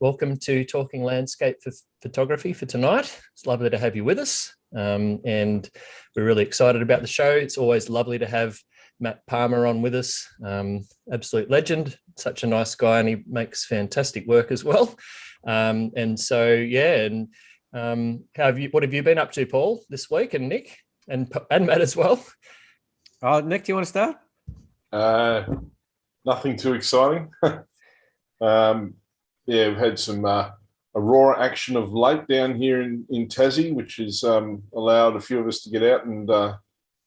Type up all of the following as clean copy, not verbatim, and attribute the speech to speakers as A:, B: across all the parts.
A: welcome to Talking Landscape Photography for tonight. It's lovely to have you with us, and we're really excited about the show. It's always lovely to have Matt Palmer on with us, absolute legend, such a nice guy, and he makes fantastic work as well. What have you been up to, Paul, this week, and Nick, and Matt as well?
B: Nick, do you want to start?
C: Nothing too exciting. We've had some aurora action of late down here in Tassie, which has allowed a few of us to get out and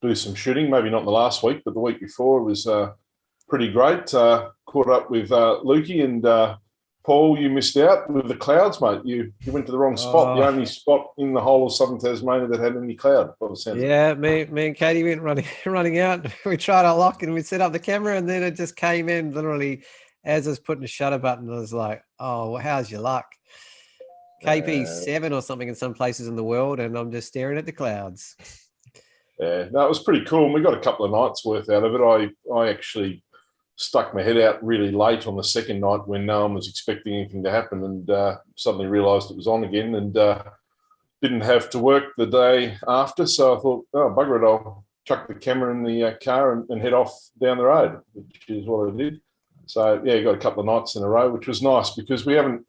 C: do some shooting. Maybe not in the last week, but the week before it was pretty great. Caught up with Lukey and Paul. You missed out with the clouds, mate. You went to the wrong spot. The only spot in the whole of southern Tasmania that had any cloud.
B: Yeah, me and Katie went running out. We tried our luck and we set up the camera, and then it just came in literally as I was putting the shutter button. I was like, "Oh, well, how's your luck?" KP7 or something in some places in the world, and I'm just staring at the clouds.
C: Yeah, no, it was pretty cool. And we got a couple of nights worth out of it. I actually stuck my head out really late on the second night when no one was expecting anything to happen, and suddenly realised it was on again, and didn't have to work the day after. So I thought, oh, bugger it, I'll chuck the camera in the car and head off down the road, which is what I did. So yeah, got a couple of nights in a row, which was nice because we haven't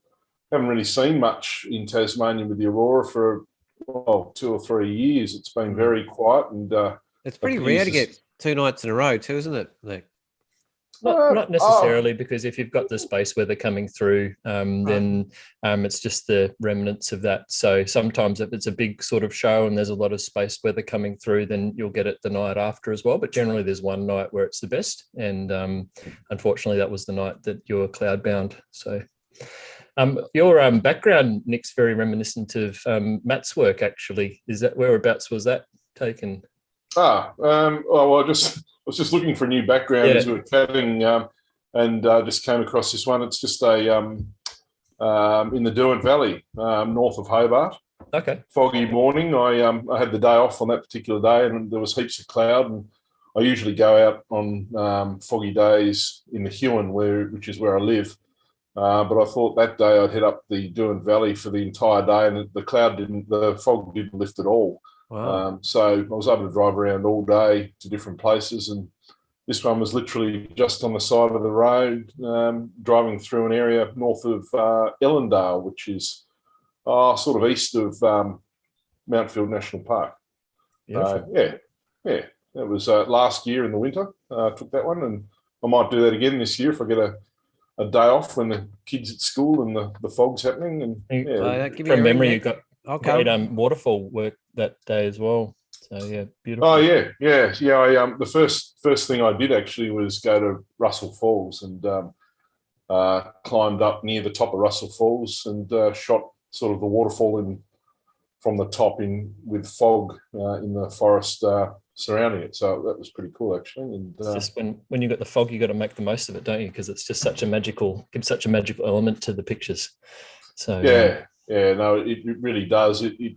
C: really seen much in Tasmania with the aurora for 2 or 3 years. It's been very quiet, and
B: it's pretty rare to get 2 nights in a row too, isn't it, Nick?
A: Not necessarily, because if you've got the space weather coming through, then it's just the remnants of that. So sometimes if it's a big sort of show and there's a lot of space weather coming through, then you'll get it the night after as well. But generally there's one night where it's the best. And unfortunately, that was the night that you were cloud bound. So your background, Nick's very reminiscent of Matt's work, actually. Is that whereabouts was that taken?
C: I was just looking for a new background as we were chatting, and just came across this one. It's just in the Derwent Valley, north of Hobart.
A: Okay.
C: Foggy morning. I had the day off on that particular day, and there was heaps of cloud. And I usually go out on foggy days in the Huon, which is where I live. But I thought that day I'd head up the Derwent Valley for the entire day, and the fog didn't lift at all.
B: Wow.
C: So I was able to drive around all day to different places, and this one was literally just on the side of the road, driving through an area north of Ellendale, which is sort of east of Mountfield National Park. It was last year in the winter. I took that one, and I might do that again this year if I get a day off when the kids at school and the fog's happening. And
A: from memory, you got great waterfall work that day as well. So yeah, beautiful.
C: Oh yeah. The first thing I did actually was go to Russell Falls and climbed up near the top of Russell Falls and shot sort of the waterfall from the top in with fog in the forest surrounding it. So that was pretty cool actually. And
A: it's just when you got the fog, you got to make the most of it, don't you? Because it's just gives such a magical element to the pictures. So
C: no, it really does. It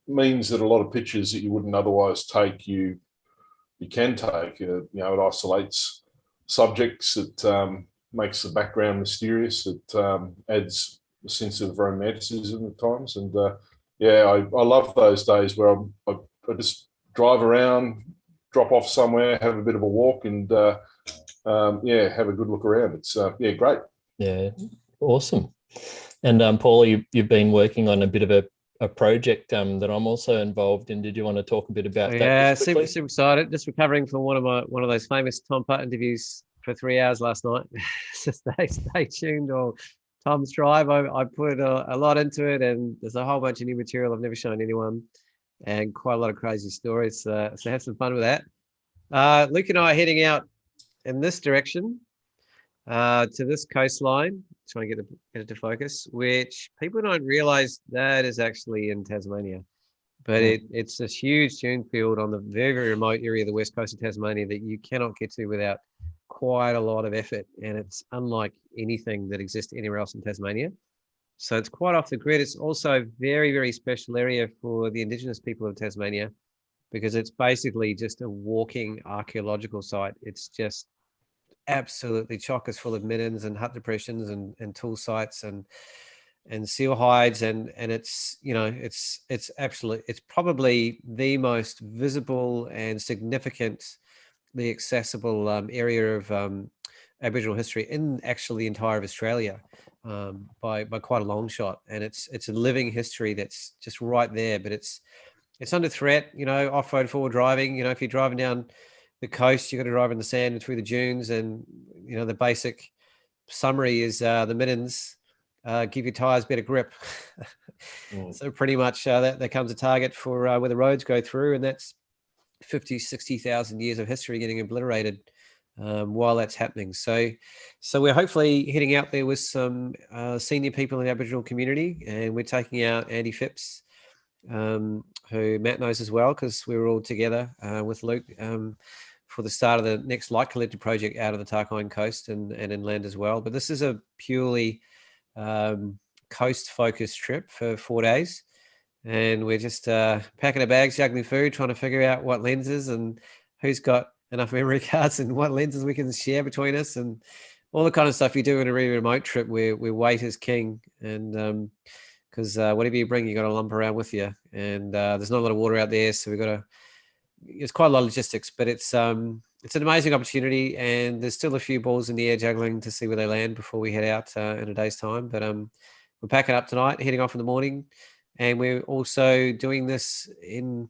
C: means that a lot of pictures that you wouldn't otherwise take, you can take. It isolates subjects. It makes the background mysterious. It adds a sense of romanticism at times. And I love those days where I just drive around, drop off somewhere, have a bit of a walk, and have a good look around. It's great.
A: Yeah, awesome. And Paul, you've been working on a bit of a project that I'm also involved in. Did you want to talk a bit about that?
B: Yeah, super excited. Just recovering from one of those famous Tom Putt interviews for 3 hours last night. So stay tuned. Or Tom's Drive. I put a lot into it, and there's a whole bunch of new material I've never shown anyone, and quite a lot of crazy stories. So have some fun with that. Luke and I are heading out in this direction to this coastline, trying to get it to focus, which people don't realize that is actually in Tasmania. But it's this huge dune field on the very, very remote area of the west coast of Tasmania that you cannot get to without quite a lot of effort. And it's unlike anything that exists anywhere else in Tasmania. So it's quite off the grid. It's also a very, very special area for the Indigenous people of Tasmania because it's basically just a walking archaeological site. It's just absolutely chockers full of middens and hut depressions and tool sites and seal hides, and it's, you know, it's probably the most visible and significantly accessible area of Aboriginal history in actually the entire of Australia, by quite a long shot. And it's a living history that's just right there, but it's under threat, you know, off-road forward driving. You know, if you're driving down the coast, you've got to drive in the sand and through the dunes, and, you know, the basic summary is the mittens give your tires better grip. So pretty much that comes a target for where the roads go through, and that's 50, 60,000 years of history getting obliterated while that's happening. So we're hopefully heading out there with some senior people in the Aboriginal community, and we're taking out Andy Phipps, who Matt knows as well, because we were all together with Luke for the start of the next light collector project out of the Tarkine coast and inland as well. But this is a purely coast-focused trip for 4 days, and we're just packing our bags, juggling food, trying to figure out what lenses and who's got enough memory cards and what lenses we can share between us, and all the kind of stuff you do in a really remote trip where weight is king. And because whatever you bring, you got to lump around with you, and there's not a lot of water out there, so it's quite a lot of logistics, but it's an amazing opportunity, and there's still a few balls in the air juggling to see where they land before we head out in a day's time. But we're packing up tonight, heading off in the morning, and we're also doing this in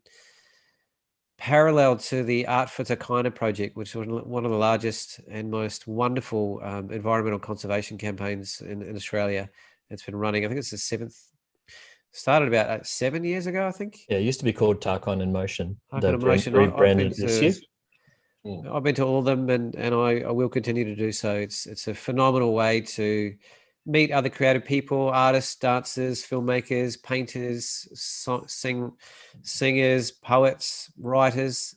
B: parallel to the Art for Tarkine project, which was one of the largest and most wonderful environmental conservation campaigns in Australia. It's been running, I think it's the 7th. Started about 7 years ago, I think.
A: Yeah, it used to be called Tarkine in Motion.
B: Tarkine in Motion.
A: Rebranded this year.
B: I've been to all of them, and I will continue to do so. It's a phenomenal way to meet other creative people, artists, dancers, filmmakers, painters, singers, poets, writers,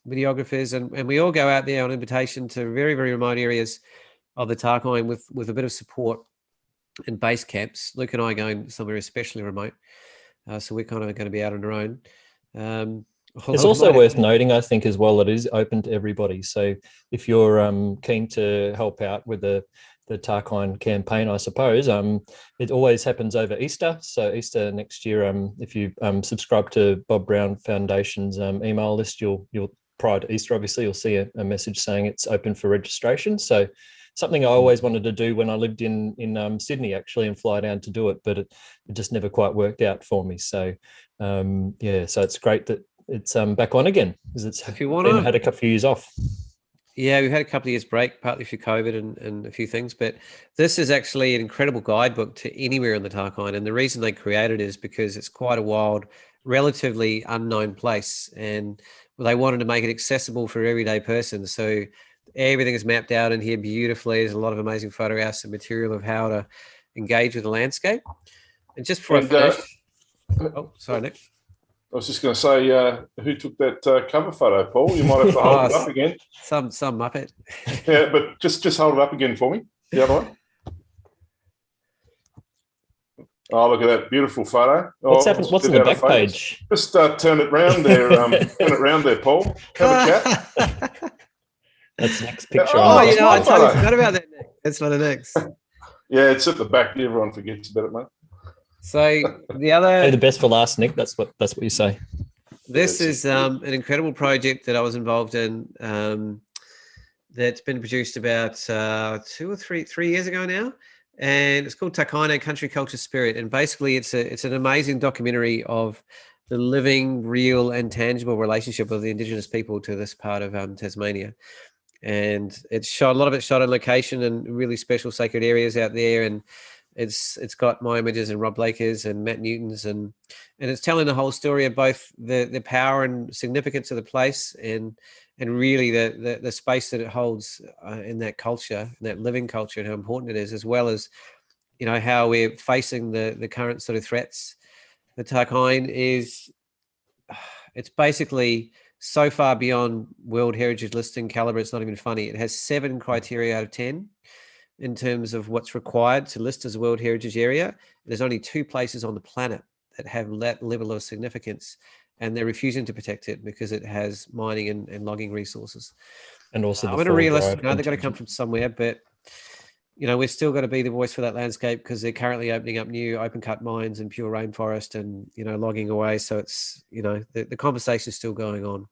B: videographers, and we all go out there on invitation to very, very remote areas of the Tarkine with a bit of support and base camps. Luke and I are going somewhere especially remote, so we're kind of going to be out on our own.
A: It's also worth noting, I think, as well, it is open to everybody. So if you're keen to help out with the Tarkine campaign, I suppose, it always happens over Easter. So Easter next year, if you subscribe to Bob Brown Foundation's email list, you'll prior to Easter, obviously, you'll see a message saying it's open for registration. So something I always wanted to do when I lived in Sydney, actually, and fly down to do it, but it just never quite worked out for me. So so it's great that it's back on again, because it's had a couple of years off.
B: Yeah, we've had a couple of years break, partly through COVID and a few things, but this is actually an incredible guidebook to anywhere in the Tarkine. And the reason they created it is because it's quite a wild, relatively unknown place, and they wanted to make it accessible for everyday person. So everything is mapped out in here beautifully. There's a lot of amazing photographs and material of how to engage with the landscape. And just for oh, sorry, Nick.
C: I was just going to say, who took that cover photo, Paul? You might have to hold it up again.
B: Some Muppet.
C: Yeah, but just hold it up again for me. The other one. Oh, look at that beautiful photo.
A: What's happened? What's on the back page?
C: Just turn it round there. Turn it round there, Paul. Have a chat.
A: That's Nick's picture.
B: I totally forgot about that, Nick. That's not a Nick's.
C: Yeah, it's at the back. Everyone forgets about it, mate.
B: So the other,
A: the best for last, Nick. That's what you say.
B: This is an incredible project that I was involved in. That's been produced about 2 or 3 years ago now, and it's called Tarkine Country Culture Spirit. And basically, it's an amazing documentary of the living, real, and tangible relationship of the Indigenous people to this part of Tasmania. And it's shot, a lot of it shot on location in really special sacred areas out there, and it's got my images and Rob Blaker's and Matt Newton's, and it's telling the whole story of both the power and significance of the place, and really the space that it holds in that culture, in that living culture, and how important it is, as well as, you know, how we're facing the current sort of threats. The Tarkine it's basically so far beyond World Heritage listing caliber, it's not even funny. It has 7 criteria out of 10 in terms of what's required to list as a World Heritage Area. There's only 2 places on the planet that have that level of significance, and they're refusing to protect it because it has mining and logging resources.
A: And also,
B: I'm going to realist, they've got to come from somewhere, but we're still going to be the voice for that landscape because they're currently opening up new open cut mines and pure rainforest and, logging away. So it's, the conversation is still going on.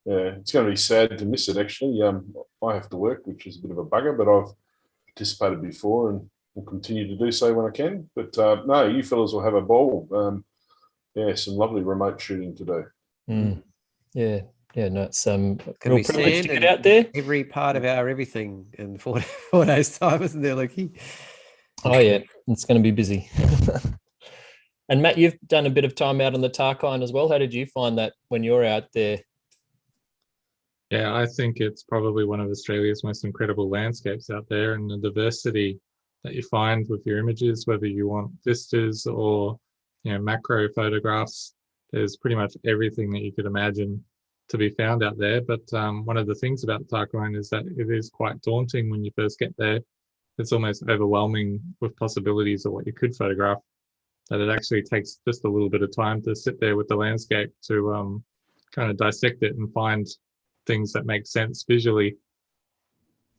C: Yeah, it's going to be sad to miss it, actually. I have to work, which is a bit of a bugger, but I've participated before and will continue to do so when I can. But no, you fellas will have a ball. Some lovely remote shooting to do.
A: Yeah, no, it's
B: Can
A: real
B: we
A: privilege to
B: stand
A: get
B: in
A: out there.
B: every part of our everything in 4 days' time, isn't there, Lucky?
A: Oh yeah, it's going to be busy. And Matt, you've done a bit of time out on the Tarkine as well. How did you find that when you're out there?
D: Yeah, I think it's probably one of Australia's most incredible landscapes out there, and the diversity that you find with your images, whether you want vistas or macro photographs. There's pretty much everything that you could imagine to be found out there. But one of the things about Tarkine is that it is quite daunting when you first get there. It's almost overwhelming with possibilities of what you could photograph, that it actually takes just a little bit of time to sit there with the landscape to kind of dissect it and find things that make sense visually.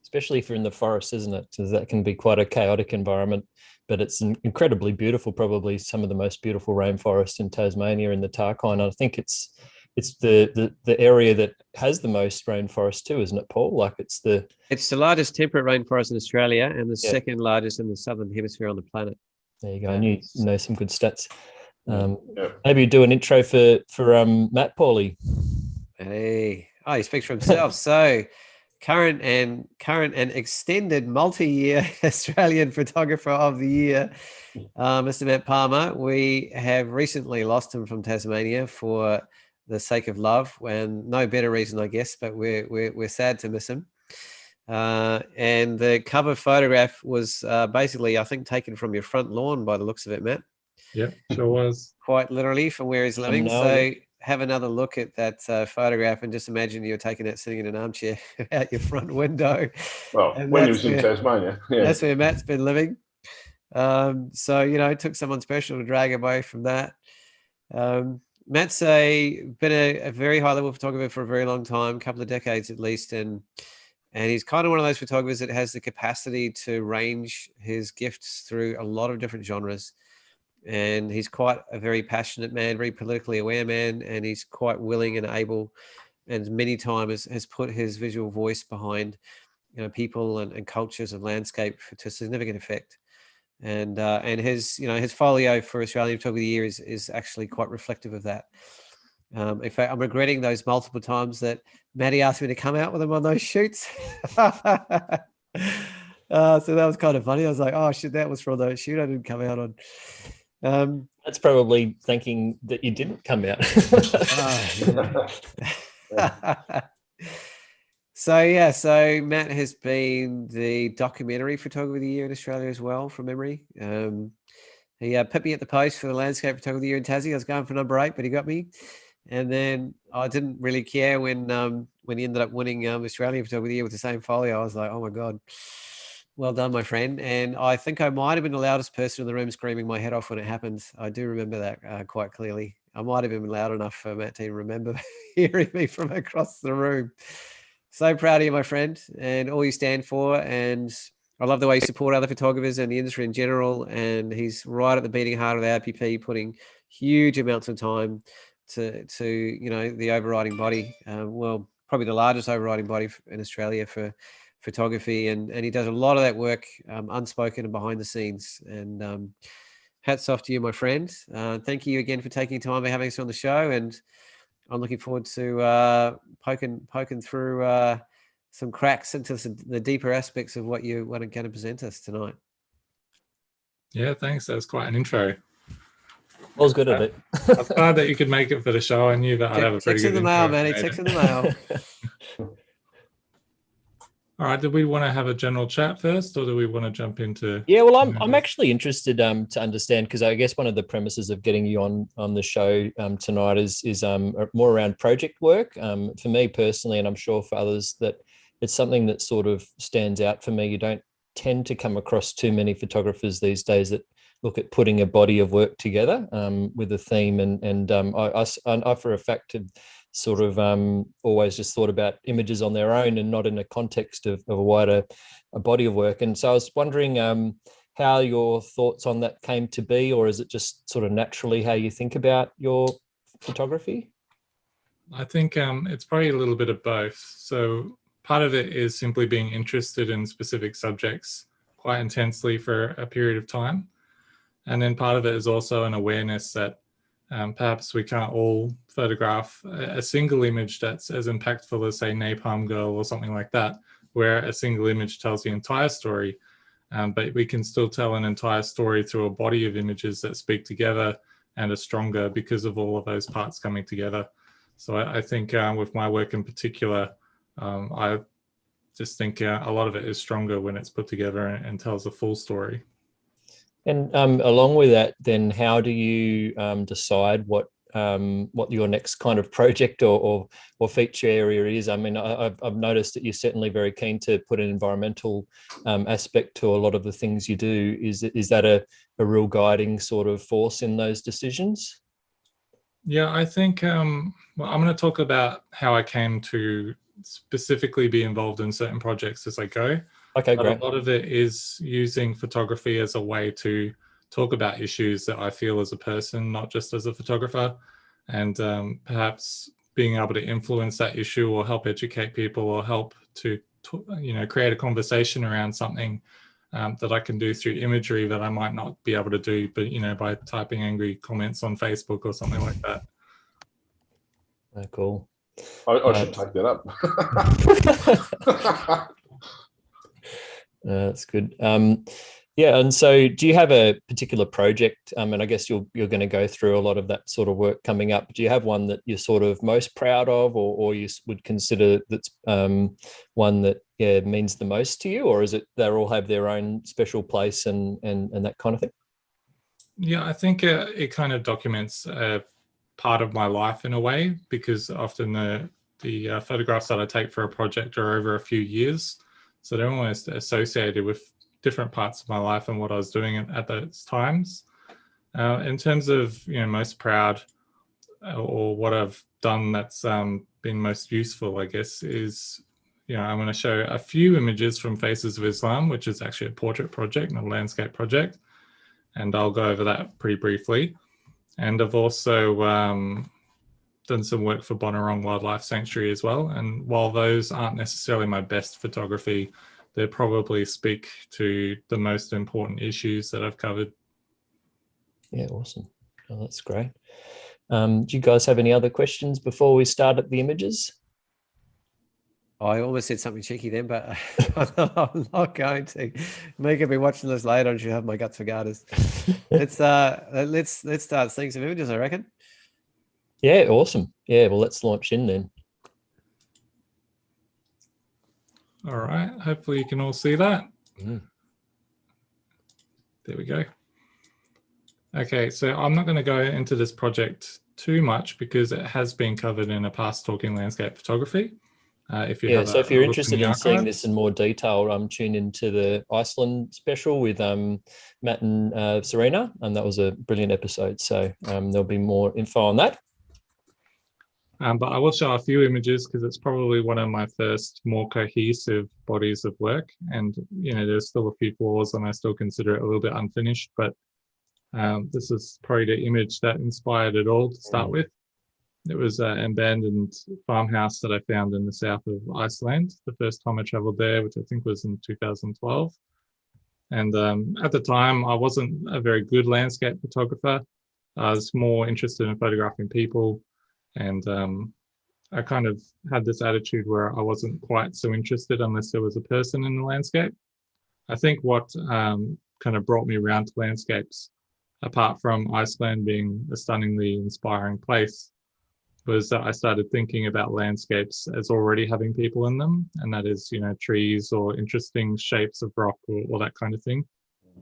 A: Especially if you're in the forest, isn't it? Because that can be quite a chaotic environment, but it's incredibly beautiful, probably some of the most beautiful rainforest in Tasmania in the Tarkine. I think it's the area that has the most rainforest too, isn't it, Paul? Like it's the
B: largest temperate rainforest in Australia and the second largest in the southern hemisphere on the planet.
A: There you go. And you know some good stats. Maybe do an intro for Matt Pauly.
B: Hey, he speaks for himself. So, current and extended multi-year Australian Photographer of the Year, Mr. Matt Palmer. We have recently lost him from Tasmania for the sake of love, and no better reason, I guess. But we're sad to miss him. And the cover photograph was basically, I think, taken from your front lawn by the looks of it, Matt.
D: Yeah, sure was.
B: Quite literally from where he's living. So have another look at that photograph and just imagine you're taking it sitting in an armchair out your front window.
C: Well, and when he was in Tasmania. Yeah.
B: That's where Matt's been living. So, it took someone special to drag away from that. Matt's been a very high-level photographer for a very long time, a couple of decades at least, and he's kind of one of those photographers that has the capacity to range his gifts through a lot of different genres. And he's quite a very passionate man, very politically aware man, and he's quite willing and able, and many times has put his visual voice behind, people and cultures and landscape to significant effect. And his folio for Australian Photographer of the Year is actually quite reflective of that. In fact, I'm regretting those multiple times that Maddie asked me to come out with him on those shoots. So that was kind of funny. I was like, oh shit, that was from the shoot I didn't come out on.
A: That's probably thinking that you didn't come out.
B: So Matt has been the documentary photographer of the year in Australia as well, from memory. He put me at the post for the landscape photographer of the year in Tassie. I was going for number 8, but he got me. And then I didn't really care when he ended up winning Australian photographer of the year with the same folio. I was like, oh my God. Well done, my friend. And I think I might have been the loudest person in the room screaming my head off when it happened. I do remember that quite clearly. I might have been loud enough for Matt to remember hearing me from across the room. So proud of you, my friend, and all you stand for. And I love the way you support other photographers and the industry in general. And he's right at the beating heart of the AIPP, putting huge amounts of time to the overriding body. Probably the largest overriding body in Australia for photography, and he does a lot of that work unspoken and behind the scenes. And hats off to you, my friend. Thank you again for taking time for having us on the show, and I'm looking forward to poking through some cracks into the deeper aspects of what you're going to present us tonight.
D: Yeah, thanks. That was quite an intro.
A: I was good at it.
D: I'm glad that you could make it for the show. I knew that I'd have a pretty good intro.
B: Checks in the mail, Manny. Checks in the mail.
D: All right. Do we want to have a general chat first, or do we want to jump into?
A: Yeah, well, I'm actually interested to understand, because I guess one of the premises of getting you on the show tonight is more around project work. For me personally, and I'm sure for others, that it's something that sort of stands out for me. You don't tend to come across too many photographers these days that look at putting a body of work together with a theme, and I for a fact have sort of always just thought about images on their own and not in a context of a wider body of work. And so I was wondering how your thoughts on that came to be, or is it just sort of naturally how you think about your photography?
D: I think it's probably a little bit of both. So part of it is simply being interested in specific subjects quite intensely for a period of time. And then part of it is also an awareness that perhaps we can't all photograph a single image that's as impactful as, say, Napalm Girl or something like that, where a single image tells the entire story. But we can still tell an entire story through a body of images that speak together and are stronger because of all of those parts coming together. So I think with my work in particular, I just think a lot of it is stronger when it's put together and tells a full story.
A: And along with that, then how do you decide what your next kind of project or feature area is? I mean, I've noticed that you're certainly very keen to put an environmental aspect to a lot of the things you do. Is that a real guiding sort of force in those decisions?
D: Yeah, I think, well, I'm going to talk about how I came to specifically be involved in certain projects as I go.
A: Okay,
D: but
A: great.
D: A lot of it is using photography as a way to talk about issues that I feel as a person, not just as a photographer, and perhaps being able to influence that issue or help educate people or help to create a conversation around something that I can do through imagery that I might not be able to do, but by typing angry comments on Facebook or something like that.
A: Oh, cool.
C: I should take that up.
A: That's good. Yeah, and so do you have a particular project? And I guess you're going to go through a lot of that sort of work coming up. Do you have one that you're sort of most proud of, or you would consider that's one that means the most to you, or is it they all have their own special place and that kind of thing?
D: Yeah, I think it kind of documents part of my life in a way, because often the photographs that I take for a project are over a few years, so they're almost associated with different parts of my life and what I was doing at those times. In terms of most proud or what I've done that's been most useful, I guess, is I'm going to show a few images from Faces of Islam, which is actually a portrait project, not a landscape project, and I'll go over that pretty briefly. And I've also done some work for Bonorong Wildlife Sanctuary as well. And while those aren't necessarily my best photography, they probably speak to the most important issues that I've covered.
A: Yeah, awesome. Oh, that's great. Do you guys have any other questions before we start at the images?
B: I almost said something cheeky then, but I'm not going to. Mika will be watching this later and she'll have my guts for garters. Let's start seeing some images, I reckon.
A: Yeah, awesome. Yeah, well, let's launch in then.
D: All right, hopefully you can all see that.
A: Mm.
D: There we go. Okay, so I'm not going to go into this project too much because it has been covered in a past Talking Landscape Photography. If you're
A: interested in seeing this in more detail, tune into the Iceland special with Matt and Serena, and that was a brilliant episode. So there'll be more info on that.
D: But I will show a few images because it's probably one of my first more cohesive bodies of work. And, there's still a few flaws and I still consider it a little bit unfinished, but this is probably the image that inspired it all to start with. It was an abandoned farmhouse that I found in the south of Iceland, the first time I traveled there, which I think was in 2012. And at the time, I wasn't a very good landscape photographer. I was more interested in photographing people. And I kind of had this attitude where I wasn't quite so interested unless there was a person in the landscape. I think what kind of brought me around to landscapes, apart from Iceland being a stunningly inspiring place, was that I started thinking about landscapes as already having people in them. And that is, trees or interesting shapes of rock or that kind of thing.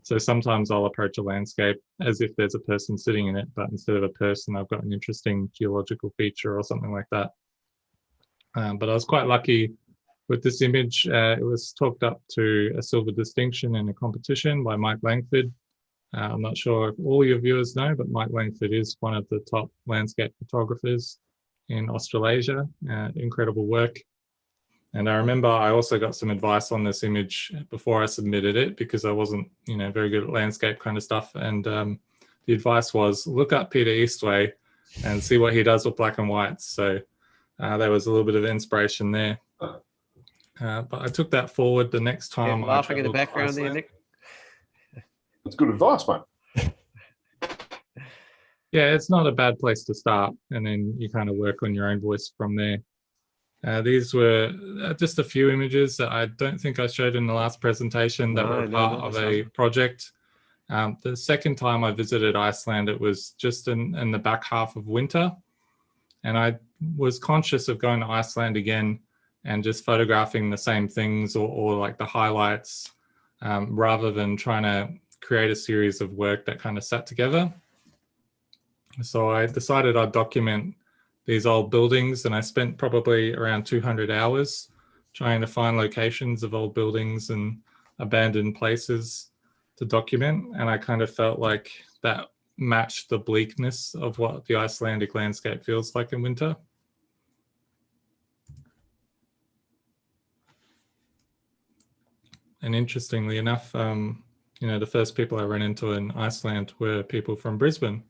D: So sometimes I'll approach a landscape as if there's a person sitting in it, but instead of a person, I've got an interesting geological feature or something like that. But I was quite lucky with this image. It was talked up to a silver distinction in a competition by Mike Langford. I'm not sure if all your viewers know, but Mike Langford is one of the top landscape photographers in Australasia. Incredible work. And I remember I also got some advice on this image before I submitted it, because I wasn't, very good at landscape kind of stuff. And the advice was, look up Peter Eastway and see what he does with black and whites. So there was a little bit of inspiration there. But I took that forward the next time.
B: Laughing in the background there, Nick.
C: That's good advice, mate.
D: Yeah, it's not a bad place to start, and then you kind of work on your own voice from there. These were just a few images that I don't think I showed in the last presentation that were part of a project. The second time I visited Iceland, it was just in the back half of winter. And I was conscious of going to Iceland again and just photographing the same things or like the highlights, rather than trying to create a series of work that kind of sat together. So I decided I'd document these old buildings, and I spent probably around 200 hours trying to find locations of old buildings and abandoned places to document. And I kind of felt like that matched the bleakness of what the Icelandic landscape feels like in winter. And interestingly enough, the first people I ran into in Iceland were people from Brisbane.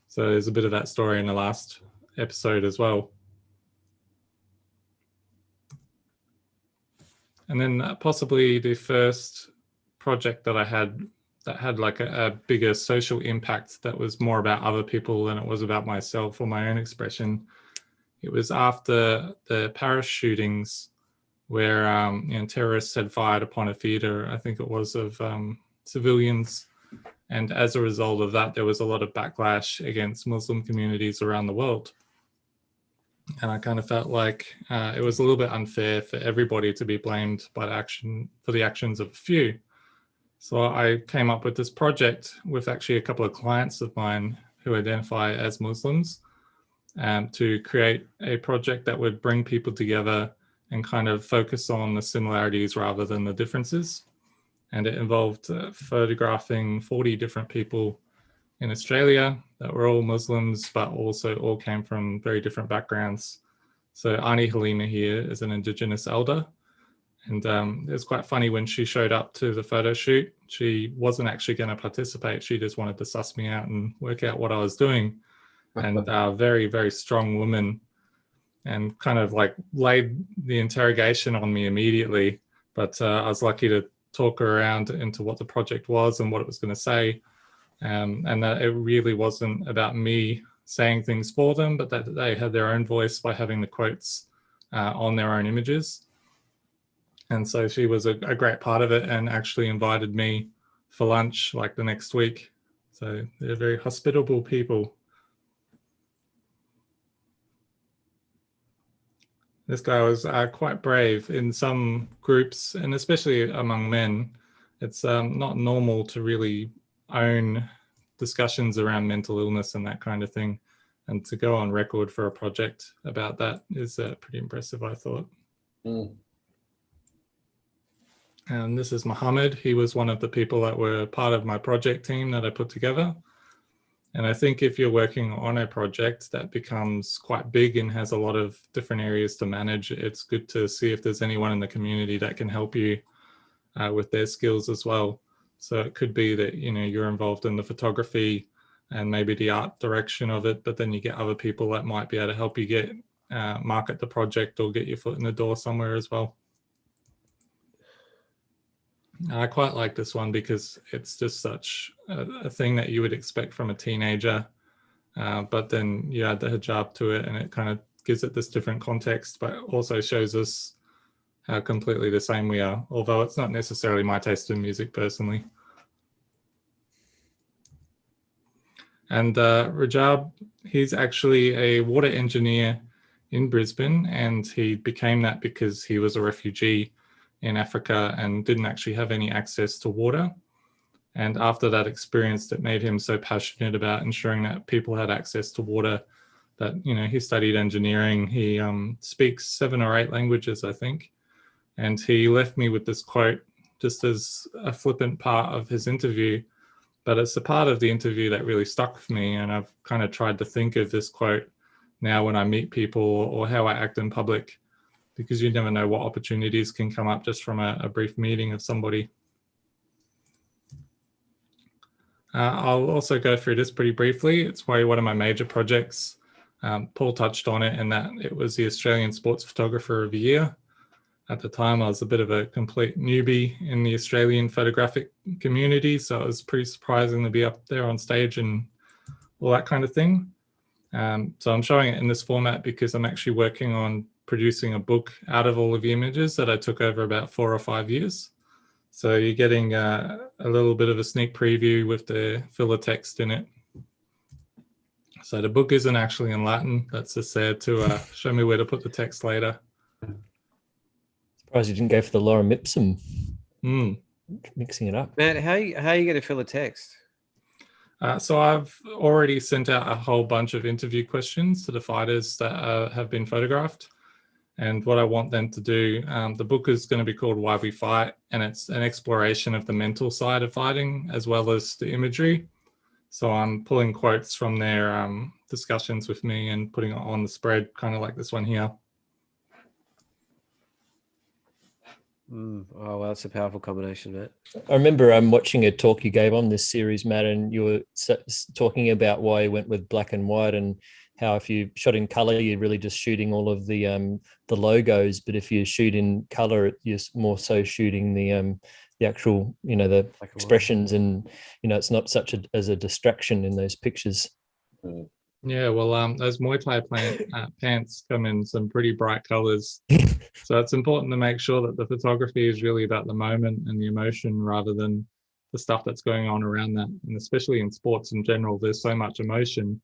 D: So there's a bit of that story in the last episode as well. And then possibly the first project that I had that had like a bigger social impact that was more about other people than it was about myself or my own expression. It was after the Paris shootings where terrorists had fired upon a theater, I think it was, of civilians. And as a result of that, there was a lot of backlash against Muslim communities around the world. And I kind of felt like it was a little bit unfair for everybody to be blamed for the actions of a few. So I came up with this project with actually a couple of clients of mine who identify as Muslims, to create a project that would bring people together and kind of focus on the similarities rather than the differences. And it involved photographing 40 different people in Australia that were all Muslims, but also all came from very different backgrounds. So Ani Halima here is an Indigenous elder. And it was quite funny when she showed up to the photo shoot. She wasn't actually going to participate. She just wanted to suss me out and work out what I was doing. And very, very strong woman, and kind of like laid the interrogation on me immediately. But I was lucky to talk her around into what the project was and what it was going to say. And that it really wasn't about me saying things for them, but that they had their own voice by having the quotes on their own images. And so she was a great part of it and actually invited me for lunch like the next week. So they're very hospitable people. This guy was quite brave in some groups, and especially among men. It's not normal to really own discussions around mental illness and that kind of thing. And to go on record for a project about that is pretty impressive, I thought. Mm. And this is Mohammed. He was one of the people that were part of my project team that I put together. And I think if you're working on a project that becomes quite big and has a lot of different areas to manage, it's good to see if there's anyone in the community that can help you with their skills as well. So it could be that, you're involved in the photography and maybe the art direction of it, but then you get other people that might be able to help you get market the project or get your foot in the door somewhere as well. I quite like this one because it's just such a thing that you would expect from a teenager, but then you add the hijab to it and it kind of gives it this different context, but also shows us how completely the same we are, although it's not necessarily my taste in music personally. And Rajab, he's actually a water engineer in Brisbane, and he became that because he was a refugee in Africa and didn't actually have any access to water. And after that experience, it made him so passionate about ensuring that people had access to water that, he studied engineering. He speaks 7 or 8 languages, I think. And he left me with this quote just as a flippant part of his interview, but it's the part of the interview that really stuck with me. And I've kind of tried to think of this quote now when I meet people or how I act in public, because you never know what opportunities can come up just from a brief meeting of somebody. I'll also go through this pretty briefly. It's probably one of my major projects. Paul touched on it in that it was the Australian Sports Photographer of the Year. At the time, I was a bit of a complete newbie in the Australian photographic community, so it was pretty surprising to be up there on stage and all that kind of thing. So I'm showing it in this format because I'm actually working on producing a book out of all of the images that I took over about 4 or 5 years. So you're getting a little bit of a sneak preview with the filler text in it. So the book isn't actually in Latin. That's just there to show me where to put the text later.
A: Surprised you didn't go for the lorem ipsum. Mixing it up.
B: Matt, how are you going to fill a text?
D: So I've already sent out a whole bunch of interview questions to the fighters that have been photographed. And what I want them to do, the book is going to be called Why We Fight, and it's an exploration of the mental side of fighting as well as the imagery. So I'm pulling quotes from their discussions with me and putting it on the spread, kind of like this one here.
B: Oh, well, that's a powerful combination, Matt.
A: I remember watching a talk you gave on this series, Matt, and you were talking about why you went with black and white and how if you shot in color, you're really just shooting all of the logos, but if you shoot in color, you're more so shooting the actual, the expressions, and it's not such as a distraction in those pictures.
D: Yeah, well, those Muay Thai pants come in some pretty bright colors, so it's important to make sure that the photography is really about the moment and the emotion rather than the stuff that's going on around that. And especially in sports in general, there's so much emotion.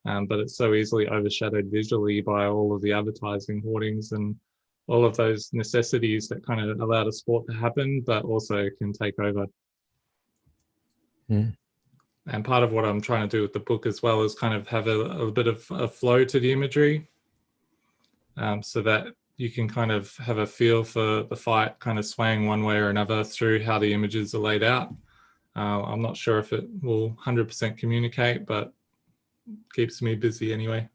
D: But it's so easily overshadowed visually by all of the advertising hoardings and all of those necessities that kind of allow the sport to happen, but also can take over. And part of what I'm trying to do with the book as well is kind of have a bit of a flow to the imagery, so that you can kind of have a feel for the fight kind of swaying one way or another through how the images are laid out. I'm not sure if it will 100% communicate, but keeps me busy anyway.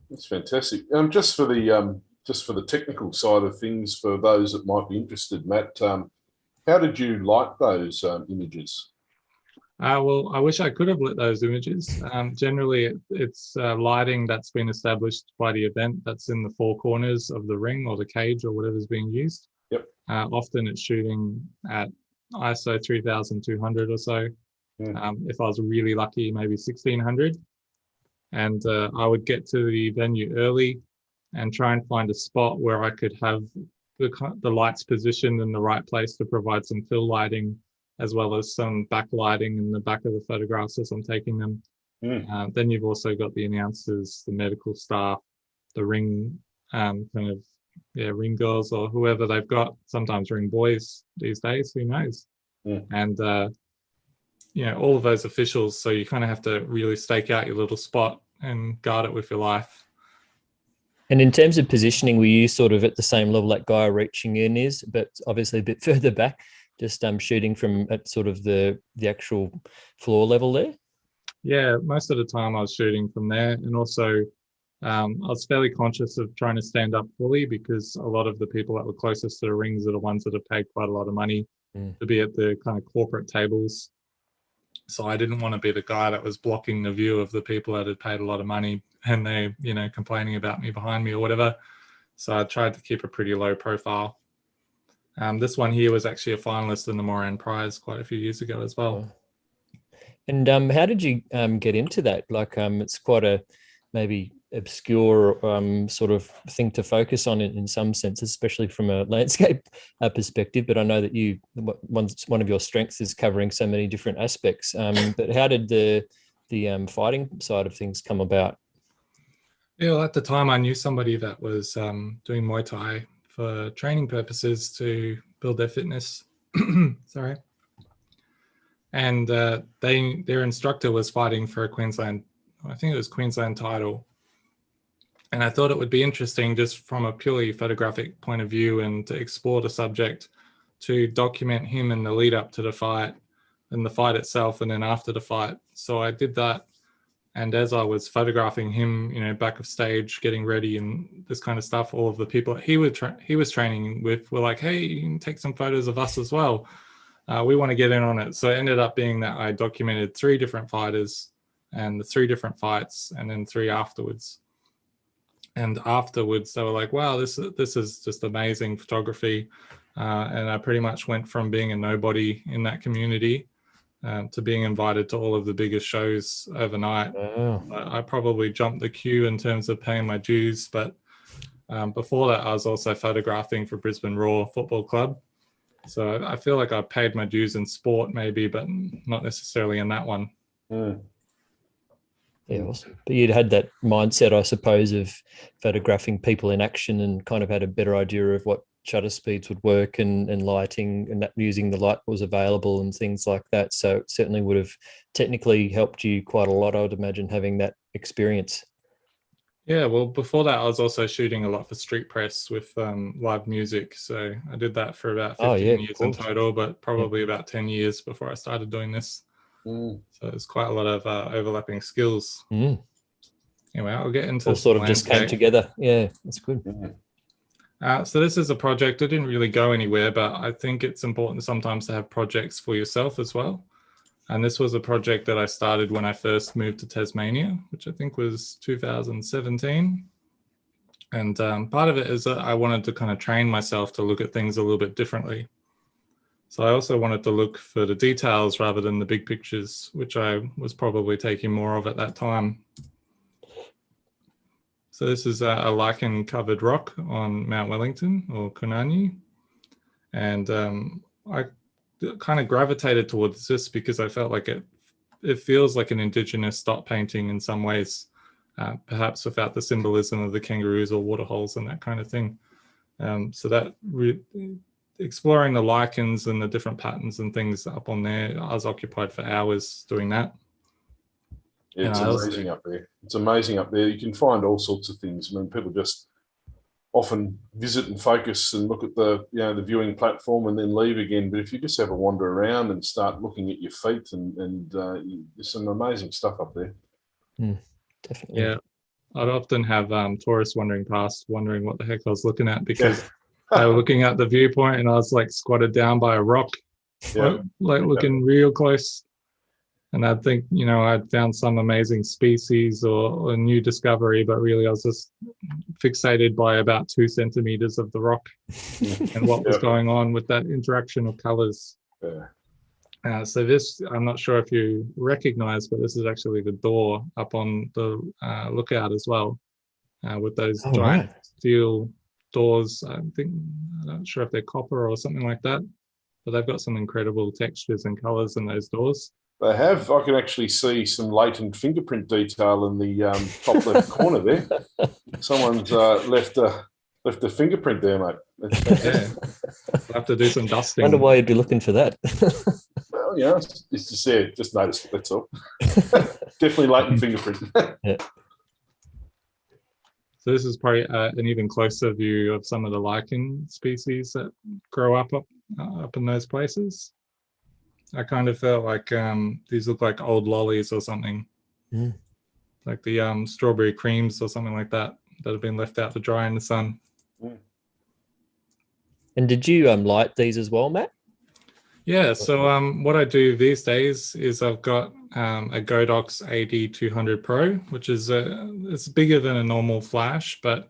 C: That's fantastic. Just for the technical side of things, for those that might be interested, Matt, how did you like those images?
D: Well, I wish I could have lit those images. Generally, it's lighting that's been established by the event that's in the 4 corners of the ring or the cage or whatever's being used.
C: Yep.
D: Often it's shooting at ISO 3200 or so. If I was really lucky, maybe 1600. And I would get to the venue early and try and find a spot where I could have the lights positioned in the right place to provide some fill lighting, as well as some backlighting in the back of the photographs as I'm taking them. Then you've also got the announcers, the medical staff, the ring ring girls or whoever they've got, sometimes ring boys these days, who knows? And all of those officials, so you kind of have to really stake out your little spot and guard it with your life.
A: And in terms of positioning, were you sort of at the same level that guy reaching in is, but obviously a bit further back, just shooting from at sort of the actual floor level there? Yeah,
D: most of the time I was shooting from there, and also I was fairly conscious of trying to stand up fully because a lot of the people that were closest to the rings are the ones that have paid quite a lot of money to be at the kind of corporate tables. So I didn't want to be the guy that was blocking the view of the people that had paid a lot of money and they, complaining about me behind me or whatever. So I tried to keep a pretty low profile. This one here was actually a finalist in the Moran Prize quite a few years ago as well.
A: And how did you get into that? Like, it's quite a maybe obscure sort of thing to focus on in some sense, especially from a landscape perspective. But I know that one of your strengths is covering so many different aspects. But how did the fighting side of things come about?
D: Yeah, well, at the time I knew somebody that was doing Muay Thai for training purposes to build their fitness. Sorry. And their instructor was fighting for a Queensland title. And I thought it would be interesting just from a purely photographic point of view and to explore the subject, to document him in the lead up to the fight and the fight itself and then after the fight. So I did that. And as I was photographing him, you know, back of stage, getting ready and this kind of stuff, all of the people he was training with were like, hey, you can take some photos of us as well. We want to get in on it. So it ended up being that I documented 3 different fighters and the 3 different fights, and then 3 afterwards. And afterwards, they were like, wow, this is just amazing photography. And I pretty much went from being a nobody in that community to being invited to all of the biggest shows overnight.
A: Wow.
D: I probably jumped the queue in terms of paying my dues, but before that, I was also photographing for Brisbane Roar Football Club. So I feel like I paid my dues in sport maybe, but not necessarily in that one.
C: Mm.
A: Yeah, awesome. But you'd had that mindset, I suppose, of photographing people in action and kind of had a better idea of what shutter speeds would work and lighting, and that using the light was available and things like that. So it certainly would have technically helped you quite a lot, I would imagine, having that experience.
D: Yeah, well, before that, I was also shooting a lot for Street Press with live music. So I did that for about 15 years in total, but probably about 10 years before I started doing this.
C: Mm.
D: So there's quite a lot of overlapping skills.
A: Mm.
D: Anyway, I'll get into
A: all sort of just came together. Yeah, that's good.
D: So this is a project that didn't really go anywhere, but I think it's important sometimes to have projects for yourself as well. And this was a project that I started when I first moved to Tasmania, which I think was 2017. And part of it is that I wanted to kind of train myself to look at things a little bit differently. So I also wanted to look for the details rather than the big pictures, which I was probably taking more of at that time. So this is a lichen-covered rock on Mount Wellington, or Kunani. And I kind of gravitated towards this because I felt like it feels like an Indigenous dot painting in some ways, perhaps without the symbolism of the kangaroos or waterholes and that kind of thing. So that exploring the lichens and the different patterns and things up on there, I was occupied for hours doing that.
C: Yeah, it's amazing up there. It's amazing up there. You can find all sorts of things. I mean, people just often visit and focus and look at the viewing platform and then leave again. But if you just have a wander around and start looking at your feet, and there's some amazing stuff up there.
A: Definitely.
D: Yeah, I'd often have tourists wandering past, wondering what the heck I was looking at, because they were looking at the viewpoint and I was like squatted down by a rock, like looking real close. And I'd think, I'd found some amazing species or a new discovery, but really I was just fixated by about 2 centimeters of the rock and what was going on with that interaction of colors. So this, I'm not sure if you recognize, but this is actually the door up on the lookout as well, with those giant steel doors. I'm not sure if they're copper or something like that, but they've got some incredible textures and colors in those doors.
C: They have. I can actually see some latent fingerprint detail in the top left corner there. Someone's left a fingerprint there, mate.
D: I'll have to do some dusting.
A: I wonder why you'd be looking for that.
C: Well, it's just just noticed it, that's all. Definitely latent fingerprint.
D: So this is probably an even closer view of some of the lichen species that grow up in those places. I kind of felt like these look like old lollies or something, like the strawberry creams or something like that have been left out to dry in the sun.
A: And did you light these as well, Matt?
D: Yeah, so what I do these days is I've got a Godox AD200 Pro, which is it's bigger than a normal flash, but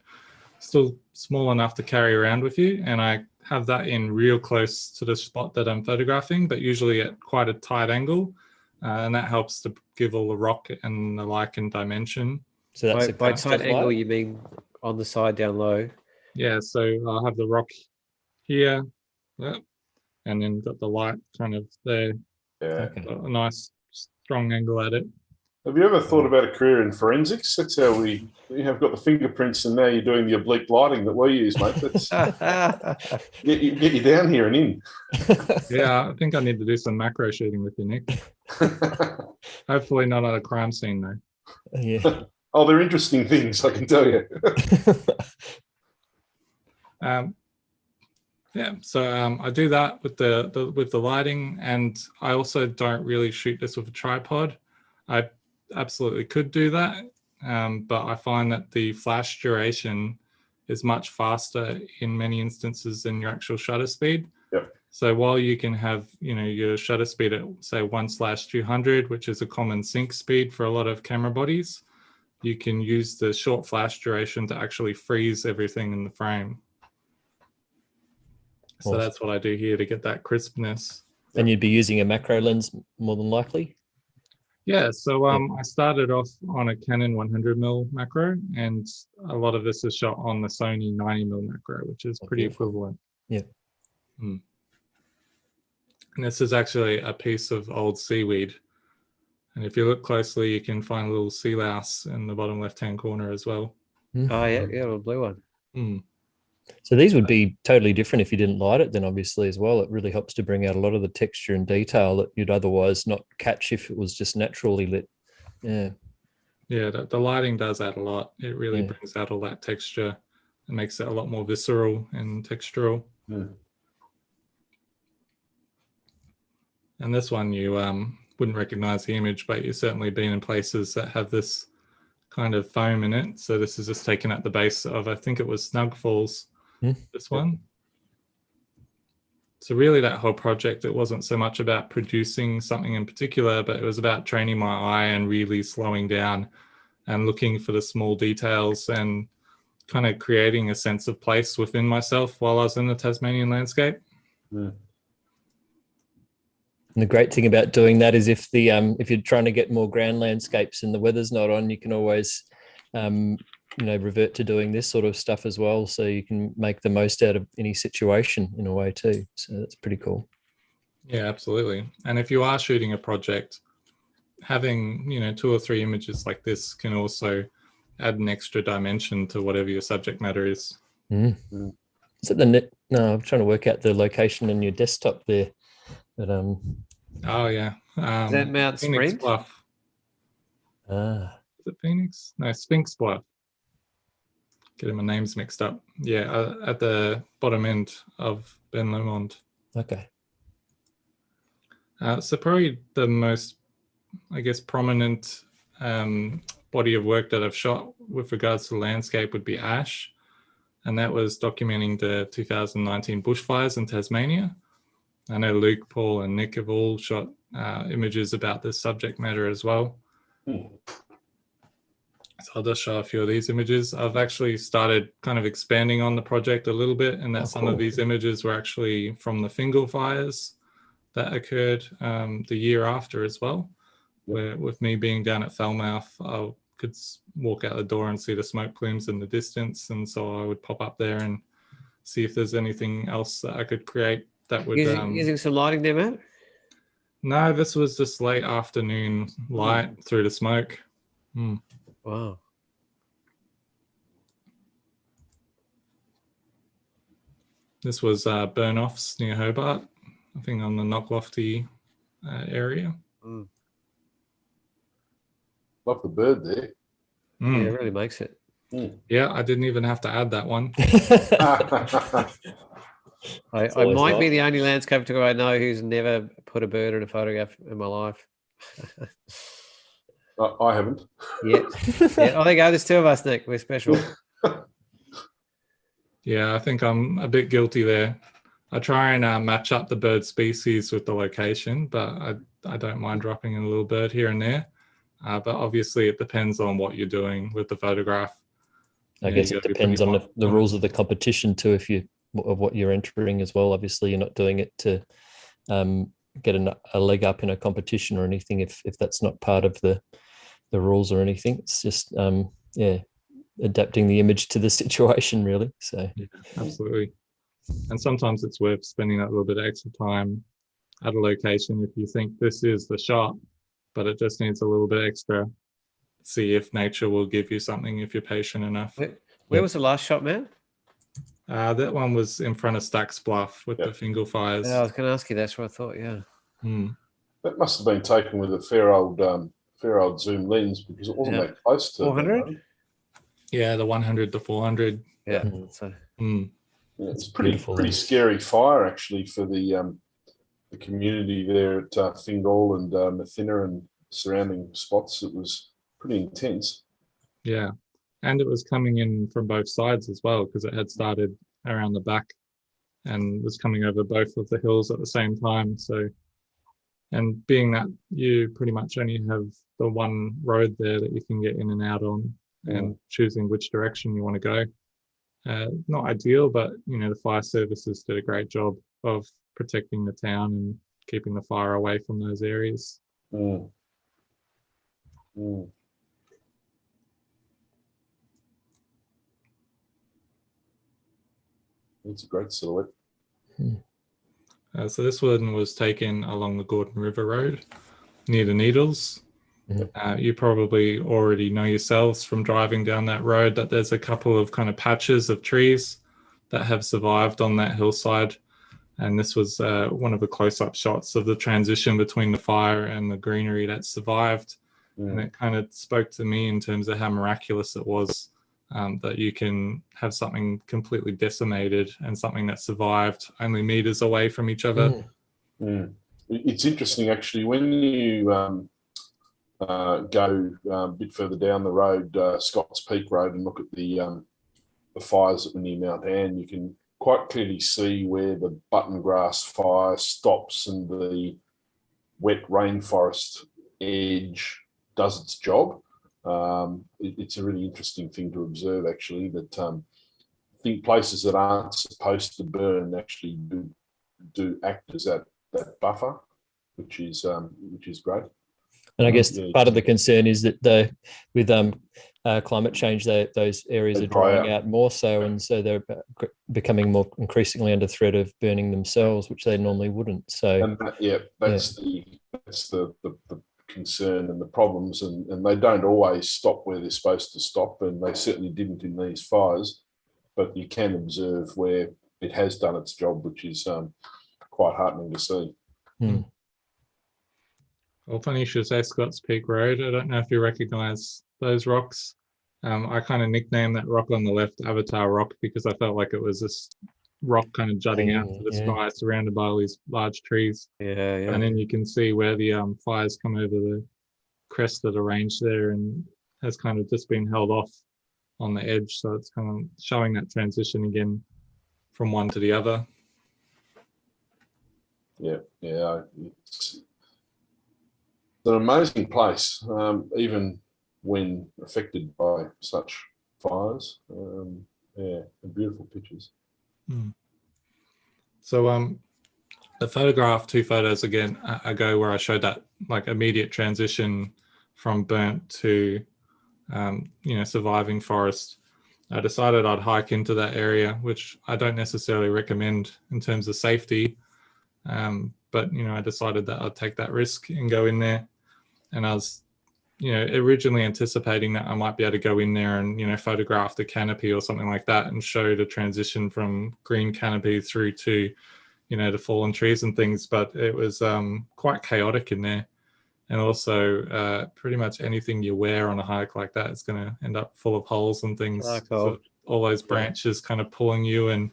D: still small enough to carry around with you. And I have that in real close to the spot that I'm photographing, but usually at quite a tight angle. And that helps to give all the rock and the lichen dimension.
A: So that's
B: by tight angle, you mean on the side down low?
D: Yeah, so I'll have the rock here, and then got the light kind of there.
C: Yeah.
D: A nice strong angle at it.
C: Have you ever thought about a career in forensics? That's how we have got the fingerprints, and now you're doing the oblique lighting that we use, mate. That's get you down here and in.
D: Yeah, I think I need to do some macro shooting with you, Nick. Hopefully not at a crime scene, though.
A: Yeah.
C: Oh, they're interesting things, I can tell you.
D: So I do that with the lighting, and I also don't really shoot this with a tripod. I absolutely could do that, but I find that the flash duration is much faster in many instances than your actual shutter speed.
C: Yep.
D: So while you can have, your shutter speed at say 1/200, which is a common sync speed for a lot of camera bodies, you can use the short flash duration to actually freeze everything in the frame. So
A: Awesome.
D: that's what I do here to get that crispness.
A: And you'd be using a macro lens more than likely?
D: Yeah, so I started off on a Canon 100mm macro, and a lot of this is shot on the Sony 90mm macro, which is pretty equivalent.
A: Yeah.
D: And this is actually a piece of old seaweed. And if you look closely, you can find a little sea louse in the bottom left-hand corner as well.
B: Oh, yeah, the blue one.
A: So these would be totally different if you didn't light it, then obviously as well. It really helps to bring out a lot of the texture and detail that you'd otherwise not catch if it was just naturally lit. Yeah.
D: Yeah, the lighting does add a lot. It really brings out all that texture and makes it a lot more visceral and textural. And this one, you wouldn't recognize the image, but you've certainly been in places that have this kind of foam in it. So this is just taken at the base of, I think it was Snug Falls, this one. So really that whole project, it wasn't so much about producing something in particular, but it was about training my eye and really slowing down and looking for the small details and kind of creating a sense of place within myself while I was in the Tasmanian landscape.
A: And the great thing about doing that is if you're trying to get more ground landscapes and the weather's not on, you can always revert to doing this sort of stuff as well, so you can make the most out of any situation in a way too. So that's pretty cool.
D: Yeah, absolutely. And if you are shooting a project, having 2 or 3 images like this can also add an extra dimension to whatever your subject matter is.
A: Is it the net? No, I'm trying to work out the location on your desktop there. But
D: oh yeah,
B: is that Mount
D: Phoenix
B: Sprint?
D: Bluff. Is it Phoenix? No, Sphinx Bluff. Getting my names mixed up. Yeah, at the bottom end of Ben Lomond.
A: Okay.
D: So probably the most, I guess, prominent body of work that I've shot with regards to the landscape would be Ash, and that was documenting the 2019 bushfires in Tasmania. I know Luke, Paul, and Nick have all shot images about this subject matter as well. So I'll just show a few of these images. I've actually started kind of expanding on the project a little bit, and that some of these images were actually from the Fingal fires that occurred the year after as well. Where with me being down at Falmouth, I could walk out the door and see the smoke plumes in the distance, and so I would pop up there and see if there's anything else that I could create that would
B: using some lighting there, Matt?
D: No, this was just late afternoon light through the smoke.
B: Wow.
D: This was burn-offs near Hobart, I think on the Knocklofty area.
C: Love the bird there.
B: Yeah, it really makes it.
D: Yeah, I didn't even have to add that one.
B: I might be the only landscape photographer I know who's never put a bird in a photograph in my life.
C: I haven't.
B: Yeah. Oh, there you go. There's 2 of us, Nick. We're special.
D: Yeah, I think I'm a bit guilty there. I try and match up the bird species with the location, but I don't mind dropping in a little bird here and there. But obviously it depends on what you're doing with the photograph.
A: I guess it depends on the rules of the competition too, of what you're entering as well. Obviously you're not doing it to get a leg up in a competition or anything if that's not part of the rules or anything. It's just adapting the image to the situation really. So
D: yeah, absolutely. And sometimes it's worth spending that little bit of extra time at a location if you think this is the shot, but it just needs a little bit extra. See if nature will give you something if you're patient enough.
B: Where was the last shot, man?
D: That one was in front of Stacks Bluff with the Fingal fires.
B: Yeah, I was going to ask you. That's what I thought. Yeah.
C: That must have been taken with a fair old zoom lens because it wasn't that close to
B: 400.
D: Yeah, the 100 to 400.
B: Yeah. So.
C: Yeah, it's pretty scary fire actually for the community there at Fingal and Mathina and surrounding spots. It was pretty intense.
D: Yeah. And it was coming in from both sides as well, because it had started around the back and was coming over both of the hills at the same time. So, and being that you pretty much only have the one road there that you can get in and out on, and choosing which direction you want to go. Not ideal, but the fire services did a great job of protecting the town and keeping the fire away from those areas.
C: It's a great silhouette.
D: So this one was taken along the Gordon River Road near the Needles. You probably already know yourselves from driving down that road that there's a couple of kind of patches of trees that have survived on that hillside. And this was one of the close-up shots of the transition between the fire and the greenery that survived. And it kind of spoke to me in terms of how miraculous it was that you can have something completely decimated and something that survived only meters away from each other.
C: It's interesting, actually, when you go a bit further down the road, Scotts Peak Road, and look at the fires that were near Mount Anne, you can quite clearly see where the button grass fire stops and the wet rainforest edge does its job. It's a really interesting thing to observe, actually, that I think places that aren't supposed to burn actually do act as that buffer, which is great.
A: And I guess part of the concern is that with climate change, those areas are drying out more so, and so they're becoming more increasingly under threat of burning themselves, which they normally wouldn't. So,
C: and that's the concern and the problems, and they don't always stop where they're supposed to stop, and they certainly didn't in these fires. But you can observe where it has done its job, which is quite heartening to see.
D: Well, funny you should say Scotts Peak Road. I don't know if you recognise those rocks. I kind of nicknamed that rock on the left Avatar Rock because I felt like it was this rock kind of jutting out to the sky, surrounded by all these large trees. And then you can see where the fires come over the crest of the range there, and has kind of just been held off on the edge. So it's kind of showing that transition again from one to the other.
C: It's an amazing place, even when affected by such fires. Beautiful pictures.
D: So the photograph, 2 photos ago, where I showed that like immediate transition from burnt to surviving forest, I decided I'd hike into that area, which I don't necessarily recommend in terms of safety, but I decided that I'd take that risk and go in there. And I was originally anticipating that I might be able to go in there and photograph the canopy or something like that and show the transition from green canopy through to the fallen trees and things, but it was quite chaotic in there. And also pretty much anything you wear on a hike like that is going to end up full of holes and things. So all those branches kind of pulling you, and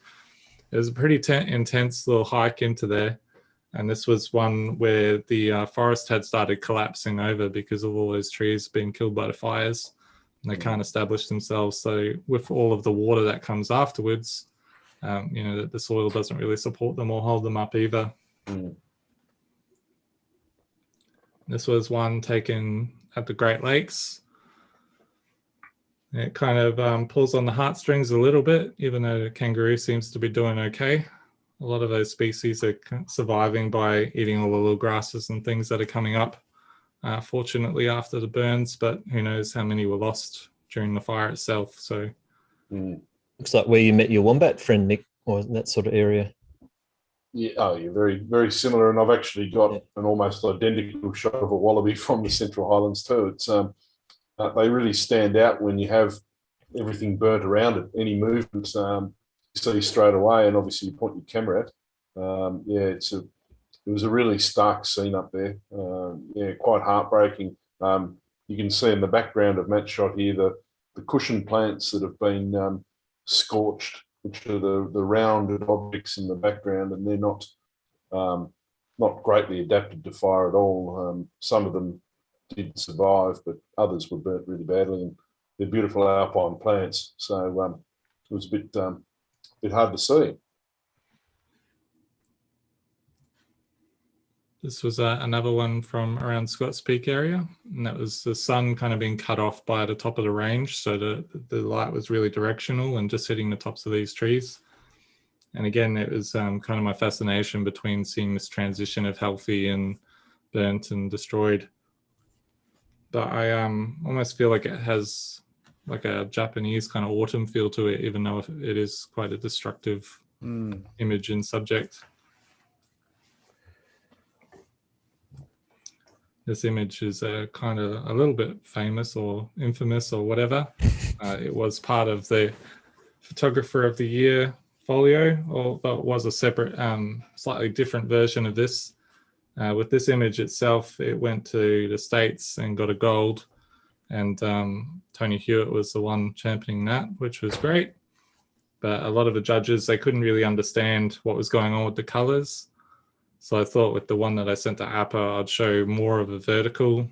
D: it was a pretty intense little hike into there. And this was one where the forest had started collapsing over because of all those trees being killed by the fires, and they can't establish themselves. So with all of the water that comes afterwards, the soil doesn't really support them or hold them up either. This was one taken at the Great Lakes. It kind of pulls on the heartstrings a little bit, even though the kangaroo seems to be doing okay. A lot of those species are surviving by eating all the little grasses and things that are coming up, fortunately, after the burns, but who knows how many were lost during the fire itself. So
A: looks like where you met your wombat friend, Nick, or in that sort of area.
C: Yeah, you're very, very similar, and I've actually got an almost identical shot of a wallaby from the Central Highlands too. It's they really stand out when you have everything burnt around it. Any movement you see straight away, and obviously you point your camera at. It was a really stark scene up there. Quite heartbreaking. You can see in the background of Matt's shot here the cushion plants that have been scorched, which are the rounded objects in the background, and they're not greatly adapted to fire at all. Some of them did survive, but others were burnt really badly. And they're beautiful alpine plants, so it was a bit hard to see.
D: This was another one from around Scott's Peak area, and that was the sun kind of being cut off by the top of the range, so the light was really directional and just hitting the tops of these trees. And again, it was kind of my fascination between seeing this transition of healthy and burnt and destroyed. But I almost feel like it has like a Japanese kind of autumn feel to it, even though it is quite a destructive image and subject. This image is kind of a little bit famous or infamous or whatever. It was part of the Photographer of the Year folio, although it was a separate, slightly different version of this. With this image itself, it went to the States and got a gold, and Tony Hewitt was the one championing that, which was great. But a lot of the judges, they couldn't really understand what was going on with the colors. So I thought with the one that I sent to AIPPP, I'd show more of a vertical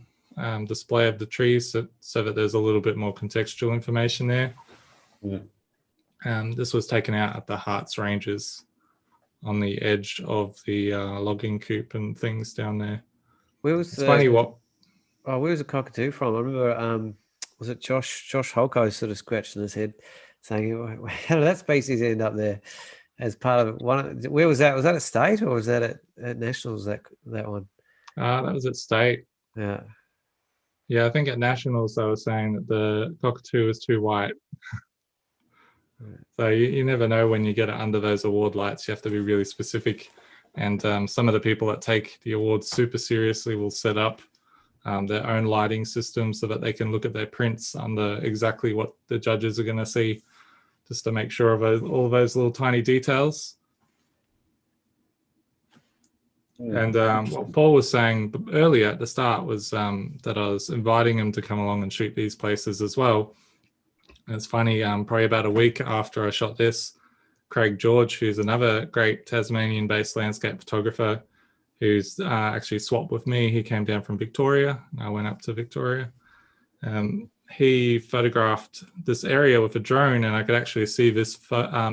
D: display of the trees so that there's a little bit more contextual information there. This was taken out at the Harts Ranges on the edge of the logging coop and things down there.
B: Where was
D: funny what...
B: Oh, where was the cockatoo from? I remember, was it Josh Holko sort of scratching his head saying, how did that species end up there? As part of one, where was that? Was that at state or was that at nationals? That one?
D: That was at state.
B: Yeah.
D: Yeah, I think at nationals they were saying that the cockatoo was too white. So you never know when you get it under those award lights. You have to be really specific. And some of the people that take the awards super seriously will set up their own lighting system so that they can look at their prints under exactly what the judges are going to see, just to make sure of all those little tiny details. And what Paul was saying earlier at the start was that I was inviting him to come along and shoot these places as well. And it's funny, probably about a week after I shot this, Craig George, who's another great Tasmanian-based landscape photographer, who's actually swapped with me. He came down from Victoria, and I went up to Victoria. He photographed this area with a drone, and I could actually see this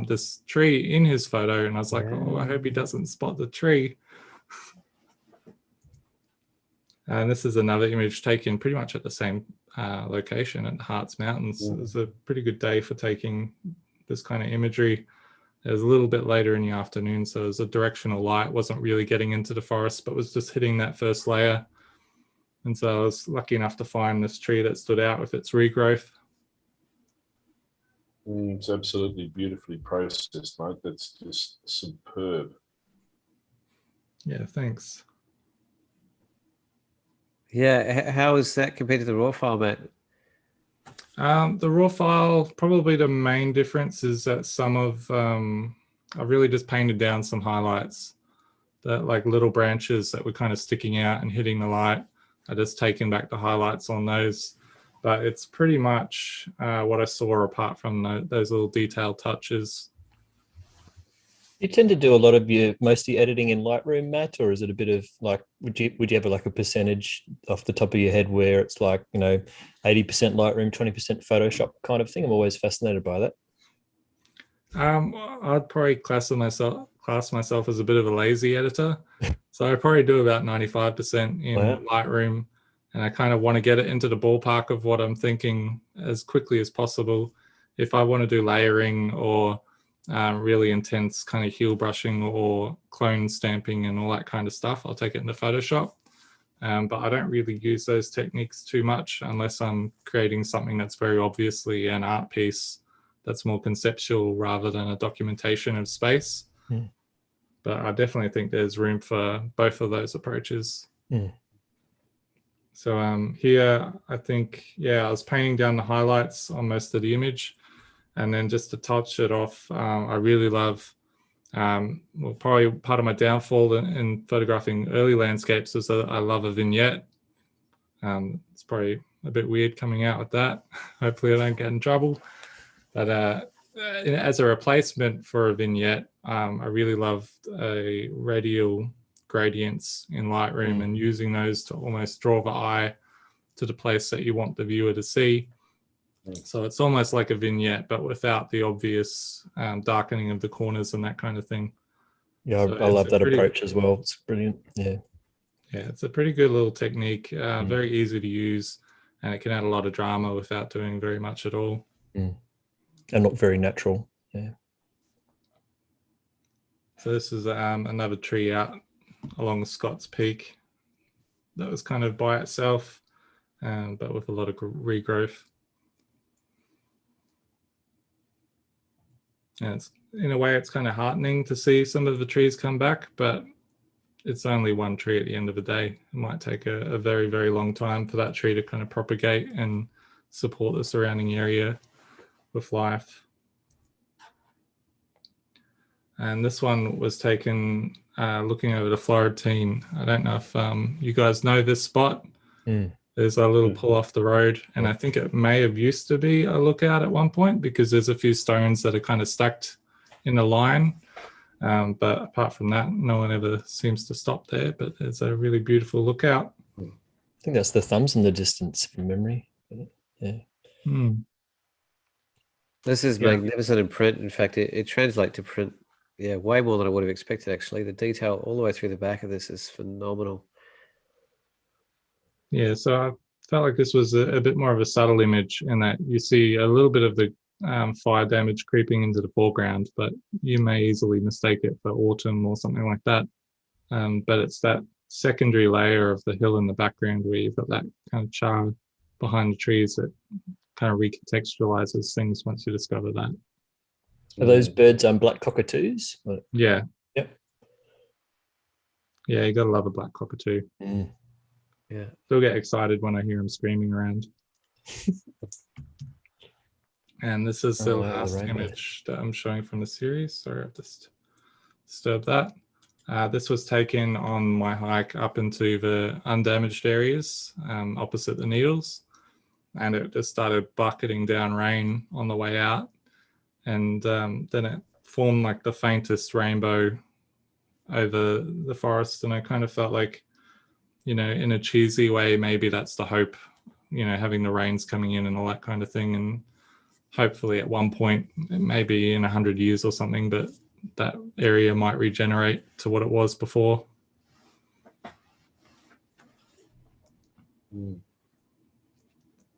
D: this tree in his photo, and I was like, oh, I hope he doesn't spot the tree. And this is another image taken pretty much at the same location at the Harts Mountains. It was a pretty good day for taking this kind of imagery. It was a little bit later in the afternoon, so it was a directional light, wasn't really getting into the forest, but was just hitting that first layer. And so I was lucky enough to find this tree that stood out with its regrowth.
C: It's absolutely beautifully processed, mate. That's just superb.
D: Yeah, thanks.
B: Yeah, how is that compared to the raw file, Matt?
D: The raw file, probably the main difference is that some of, I really just painted down some highlights, that like little branches that were kind of sticking out and hitting the light. I just taken back the highlights on those, but it's pretty much what I saw apart from those little detailed touches.
A: You tend to do a lot of your mostly editing in Lightroom, Matt, or is it a bit of like, would you have like a percentage off the top of your head where it's like, 80% Lightroom, 20% Photoshop kind of thing? I'm always fascinated by that.
D: I'd probably class myself as a bit of a lazy editor. So I probably do about 95% in Lightroom, and I kind of want to get it into the ballpark of what I'm thinking as quickly as possible. If I want to do layering or really intense kind of heel brushing or clone stamping and all that kind of stuff, I'll take it into Photoshop. But I don't really use those techniques too much unless I'm creating something that's very obviously an art piece that's more conceptual rather than a documentation of space. But I definitely think there's room for both of those approaches. So here, I think, I was painting down the highlights on most of the image. And then just to touch it off, I really love, probably part of my downfall in photographing early landscapes is that I love a vignette. It's probably a bit weird coming out with that. Hopefully I don't get in trouble. But as a replacement for a vignette, I really loved radial gradients in Lightroom and using those to almost draw the eye to the place that you want the viewer to see. So it's almost like a vignette, but without the obvious darkening of the corners and that kind of thing.
A: Yeah,
D: So
A: I love that approach as well. It's brilliant. Yeah.
D: Yeah, it's a pretty good little technique, very easy to use, and it can add a lot of drama without doing very much at all.
A: And not very natural. Yeah.
D: So this is another tree out along Scott's Peak that was kind of by itself, but with a lot of regrowth. And it's, in a way, it's kind of heartening to see some of the trees come back, but it's only one tree at the end of the day. It might take a very, very long time for that tree to kind of propagate and support the surrounding area with life. And this one was taken looking over the Florentine. I don't know if you guys know this spot. There's a little pull off the road, and I think it may have used to be a lookout at one point because there's a few stones that are kind of stacked in a line. But apart from that, no one ever seems to stop there, but it's a really beautiful lookout.
A: I think that's the thumbs in the distance from memory. Yeah.
B: This is magnificent in print. In fact, it translates to print, way more than I would have expected, actually. The detail all the way through the back of this is phenomenal.
D: Yeah, so I felt like this was a bit more of a subtle image in that you see a little bit of the fire damage creeping into the foreground, but you may easily mistake it for autumn or something like that. But it's that secondary layer of the hill in the background where you've got that kind of char behind the trees that kind of recontextualizes things once you discover that.
A: Are those birds black cockatoos?
D: Yeah.
A: Yep.
D: Yeah, you gotta love a black cockatoo.
B: Yeah.
D: Still get excited when I hear them screaming around. And this is the last image that I'm showing from the series. Sorry, I've just disturbed that. This was taken on my hike up into the undamaged areas opposite the Needles. And it just started bucketing down rain on the way out. And then it formed like the faintest rainbow over the forest. And I kind of felt like, in a cheesy way, maybe that's the hope, having the rains coming in and all that kind of thing. And hopefully at one point, maybe in 100 years or something, but that area might regenerate to what it was before.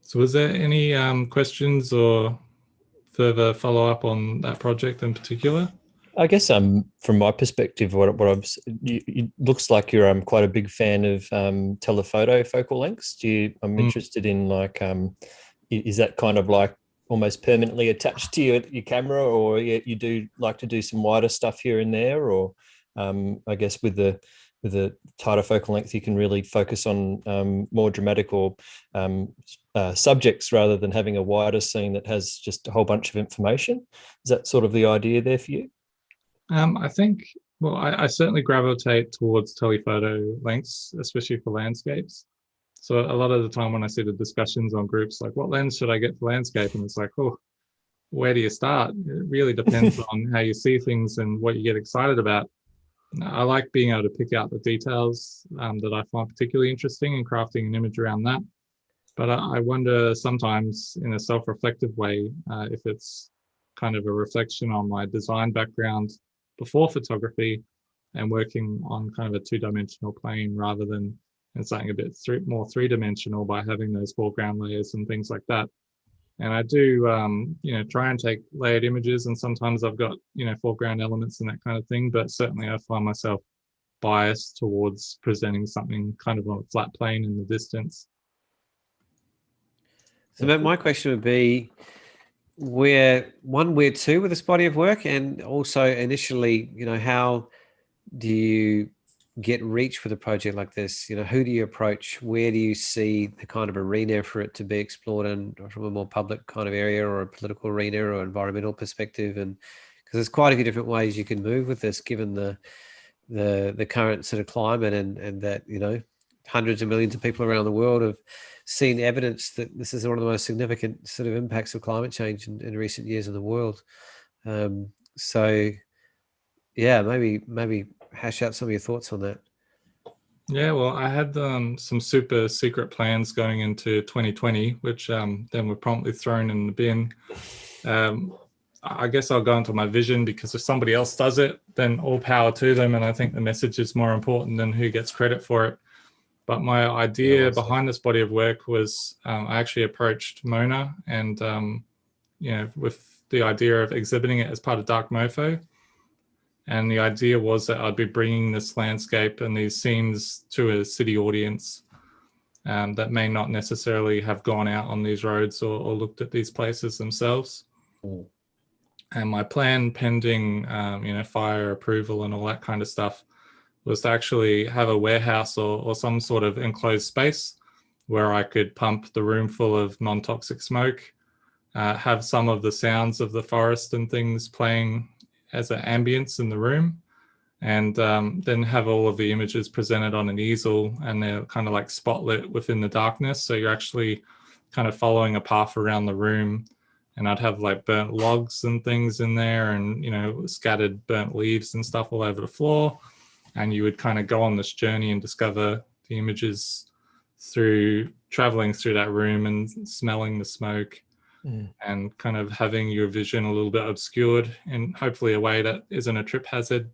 D: So was there any questions or further follow-up on that project in particular?
A: I guess from my perspective, it looks like you're quite a big fan of telephoto focal lengths. I'm interested in is that kind of like almost permanently attached to your camera, or you do like to do some wider stuff here and there, or I guess with the tighter focal length, you can really focus on more dramatic or subjects rather than having a wider scene that has just a whole bunch of information. Is that sort of the idea there for you?
D: I think, I certainly gravitate towards telephoto lengths, especially for landscapes. So a lot of the time when I see the discussions on groups, like what lens should I get for landscape? And it's like, where do you start? It really depends on how you see things and what you get excited about. I like being able to pick out the details that I find particularly interesting and crafting an image around that. But I wonder sometimes in a self-reflective way if it's kind of a reflection on my design background before photography and working on kind of a two-dimensional plane rather than something a bit more three-dimensional by having those foreground layers and things like that. And I do, try and take layered images, and sometimes I've got, foreground elements and that kind of thing, but certainly I find myself biased towards presenting something kind of on a flat plane in the distance.
B: So my question would be, where to with this body of work, and also initially, how do you get reach with a project like this? Who do you approach? Where do you see the kind of arena for it to be explored in, from a more public kind of area, or a political arena, or environmental perspective? And because there's quite a few different ways you can move with this, given the current sort of climate, and that hundreds of millions of people around the world have seen evidence that this is one of the most significant sort of impacts of climate change in recent years in the world. So yeah, maybe hash out some of your thoughts on that.
D: Yeah, well, I had some super secret plans going into 2020, which then were promptly thrown in the bin. I guess I'll go into my vision, because if somebody else does it, then all power to them. And I think the message is more important than who gets credit for it. But my idea behind this body of work was I actually approached Mona and, with the idea of exhibiting it as part of Dark Mofo. And the idea was that I'd be bringing this landscape and these scenes to a city audience that may not necessarily have gone out on these roads or looked at these places themselves.
C: Mm.
D: And my plan, pending, fire approval and all that kind of stuff, was to actually have a warehouse or some sort of enclosed space where I could pump the room full of non-toxic smoke, have some of the sounds of the forest and things playing as an ambience in the room, and then have all of the images presented on an easel, and they're kind of like spotlit within the darkness. So you're actually kind of following a path around the room, and I'd have like burnt logs and things in there, and, scattered burnt leaves and stuff all over the floor. And you would kind of go on this journey and discover the images through traveling through that room and smelling the smoke. And kind of having your vision a little bit obscured in hopefully a way that isn't a trip hazard,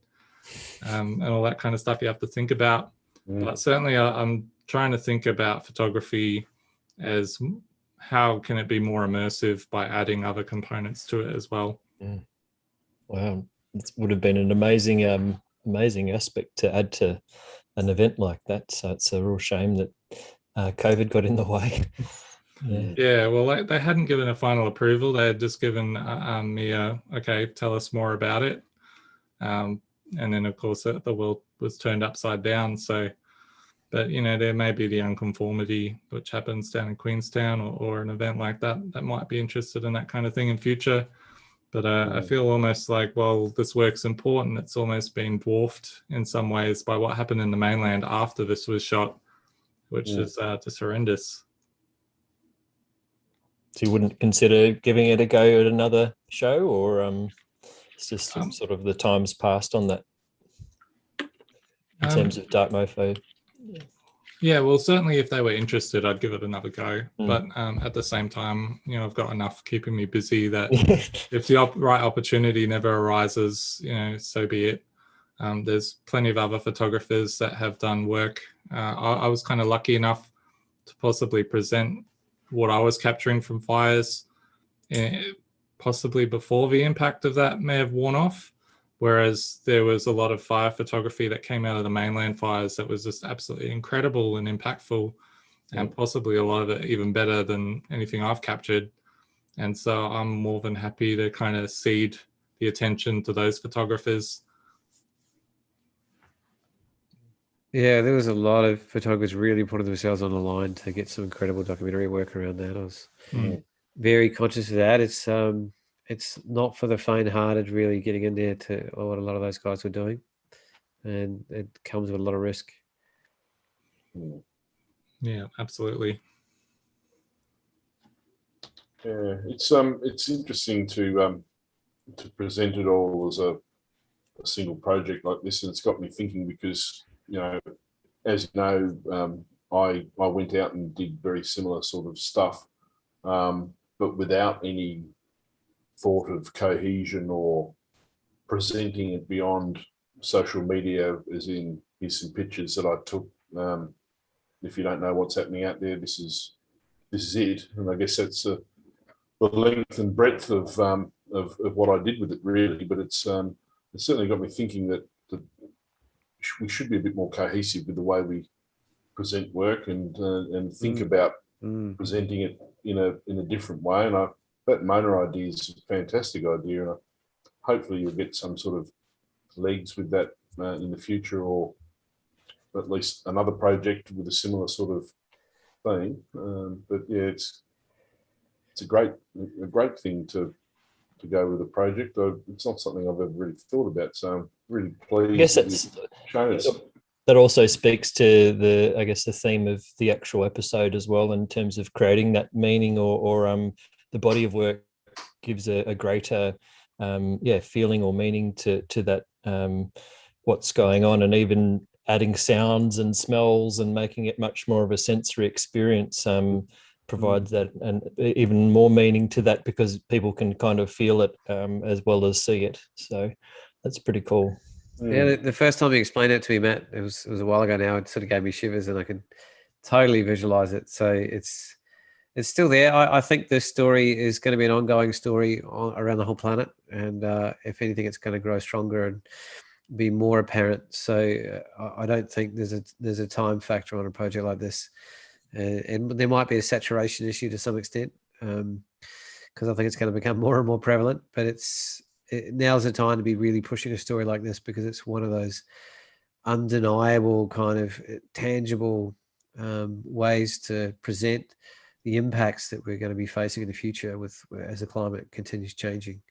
D: and all that kind of stuff you have to think about. But certainly I'm trying to think about photography as how can it be more immersive by adding other components to it as well.
A: Wow, it would have been an amazing aspect to add to an event like that. So it's a real shame that COVID got in the way.
D: Yeah, well, they hadn't given a final approval. They had just given me okay, tell us more about it. And then, of course, the world was turned upside down. So, but, there may be the unconformity, which happens down in Queenstown, or an event like that might be interested in that kind of thing in future. But I feel almost like, well, this work's important. It's almost been dwarfed in some ways by what happened in the mainland after this was shot, which is just horrendous.
A: So you wouldn't consider giving it a go at another show, or it's just sort of the time's passed on that in terms of Dark Mofo?
D: Yeah, well, certainly if they were interested, I'd give it another go. But at the same time, I've got enough keeping me busy that if the right opportunity never arises, so be it. There's plenty of other photographers that have done work. I was kind of lucky enough to possibly present what I was capturing from fires, possibly before the impact of that may have worn off. Whereas there was a lot of fire photography that came out of the mainland fires that was just absolutely incredible and impactful, and possibly a lot of it even better than anything I've captured. And so I'm more than happy to kind of cede the attention to those photographers.
B: Yeah, there was a lot of photographers really putting themselves on the line to get some incredible documentary work around that. I was very conscious of that. It's not for the faint-hearted, really getting in there to what a lot of those guys were doing, and it comes with a lot of risk.
D: Yeah, absolutely.
C: Yeah, it's interesting to present it all as a single project like this, and it's got me thinking because as you know, I went out and did very similar sort of stuff, but without any thought of cohesion or presenting it beyond social media, as in here's some pictures that I took. If you don't know what's happening out there, this is it, and I guess that's the length and breadth of what I did with it, really. But it's certainly got me thinking that we should be a bit more cohesive with the way we present work and think about presenting it in a different way. And that Mona idea is a fantastic idea, and hopefully you'll get some sort of legs with that in the future, or at least another project with a similar sort of thing. But yeah, it's a great thing to go with a project. It's not something I've ever really thought about, so I'm really pleased.
A: I guess it's
C: shown us.
A: That also speaks to the theme of the actual episode as well, in terms of creating that meaning, or the body of work gives a greater feeling or meaning to that what's going on. And even adding sounds and smells and making it much more of a sensory experience provides that and even more meaning to that, because people can kind of feel it as well as see it. So that's pretty cool.
B: Yeah, the first time you explained it to me, Matt, it was a while ago now. It sort of gave me shivers, and I could totally visualize it. So it's still there. I think this story is going to be an ongoing story around the whole planet, and if anything, it's going to grow stronger and be more apparent. So I don't think there's a time factor on a project like this, and there might be a saturation issue to some extent, because I think it's going to become more and more prevalent. But now's the time to be really pushing a story like this, because it's one of those undeniable kind of tangible ways to present the impacts that we're going to be facing in the future as the climate continues changing.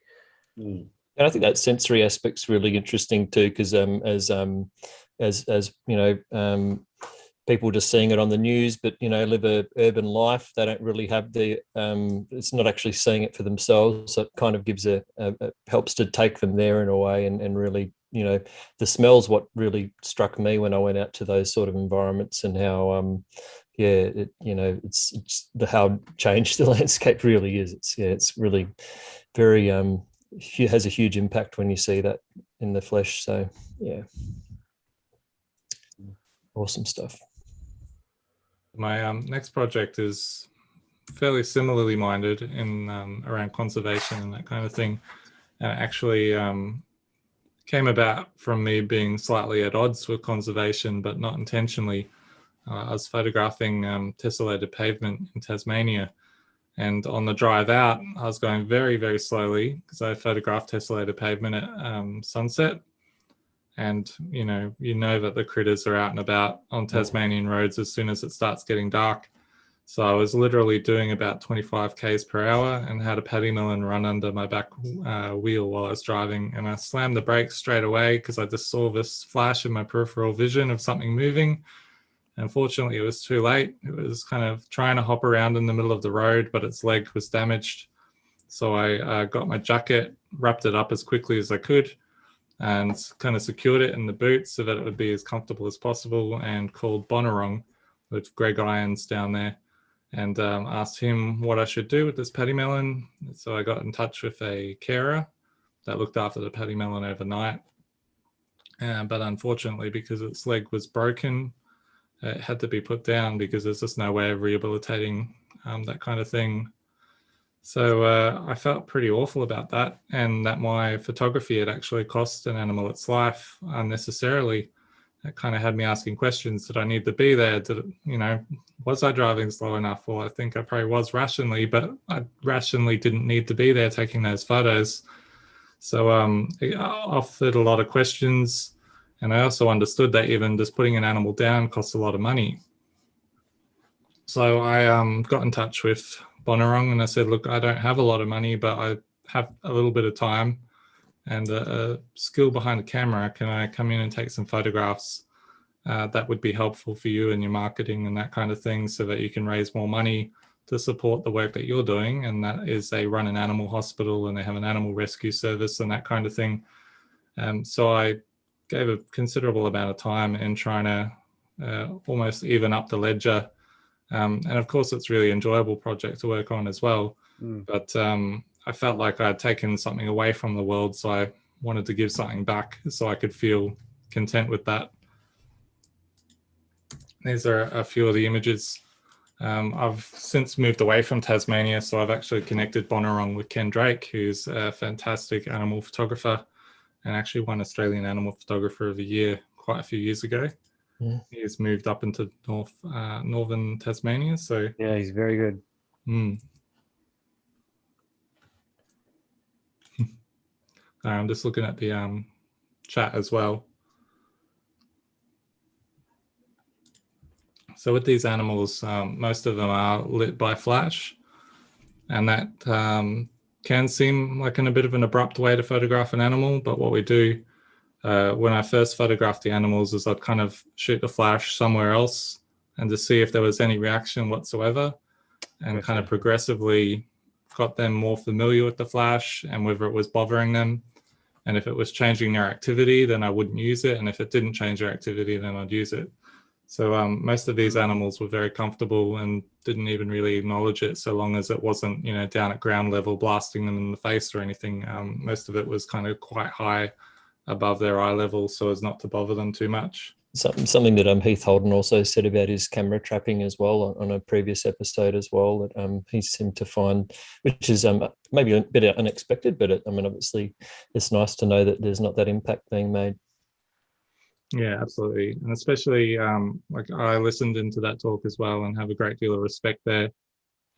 A: And I think that sensory aspect's really interesting too, because as you know, people just seeing it on the news, but live a urban life, they don't really have it's not actually seeing it for themselves. So it kind of gives helps to take them there in a way, and really, the smell's what really struck me when I went out to those sort of environments, and how it's how changed the landscape really is. It's really very has a huge impact when you see that in the flesh. So yeah, awesome stuff.
D: My next project is fairly similarly minded in around conservation and that kind of thing. Actually came about from me being slightly at odds with conservation, but not intentionally. I was photographing tessellated pavement in Tasmania, and on the drive out, I was going very, very slowly because I photographed tessellated pavement at sunset. And, you know that the critters are out and about on Tasmanian roads as soon as it starts getting dark. So I was literally doing about 25 Ks per hour and had a paddy melon run under my back wheel while I was driving. And I slammed the brakes straight away because I just saw this flash in my peripheral vision of something moving. Unfortunately, it was too late. It was kind of trying to hop around in the middle of the road, but its leg was damaged. So I got my jacket, wrapped it up as quickly as I could, and kind of secured it in the boot so that it would be as comfortable as possible, and called Bonnarong with Greg Irons down there, and asked him what I should do with this paddy melon. So I got in touch with a carer that looked after the paddy melon overnight. But unfortunately, because its leg was broken, it had to be put down because there's just no way of rehabilitating that kind of thing. So I felt pretty awful about that, and that my photography had actually cost an animal its life unnecessarily. It kind of had me asking questions. Did I need to be there? Was I driving slow enough? Well, I think I probably was rationally, but I rationally didn't need to be there taking those photos. So it offered a lot of questions. And I also understood that even just putting an animal down costs a lot of money. So I got in touch with Bonnarong and I said, look, I don't have a lot of money, but I have a little bit of time and a skill behind the camera. Can I come in and take some photographs that would be helpful for you and your marketing and that kind of thing, so that you can raise more money to support the work that you're doing? And that is, they run an animal hospital and they have an animal rescue service and that kind of thing. So I gave a considerable amount of time in trying to almost even up the ledger. And of course, it's a really enjoyable project to work on as well. But I felt like I had taken something away from the world, so I wanted to give something back so I could feel content with that. These are a few of the images. I've since moved away from Tasmania, so I've actually connected Bonnarong with Ken Drake, who's a fantastic animal photographer and actually won Australian Animal Photographer of the Year quite a few years ago. Yeah. He's moved up into northern Tasmania. So
B: yeah, he's very good.
D: I'm just looking at the chat as well. So with these animals, most of them are lit by flash, and that can seem like a bit of an abrupt way to photograph an animal. But what we do when I first photographed the animals is I'd kind of shoot the flash somewhere else and to see if there was any reaction whatsoever, and kind of progressively got them more familiar with the flash and whether it was bothering them. And if it was changing their activity, then I wouldn't use it. And if it didn't change their activity, then I'd use it. So most of these animals were very comfortable and didn't even really acknowledge it, so long as it wasn't, down at ground level blasting them in the face or anything. Most of it was kind of quite high above their eye level, so as not to bother them too much.
A: Something that Heath Holden also said about his camera trapping as well on a previous episode as well, that he seemed to find, which is maybe a bit unexpected, but obviously it's nice to know that there's not that impact being made.
D: Yeah, absolutely. And especially like I listened into that talk as well and have a great deal of respect there.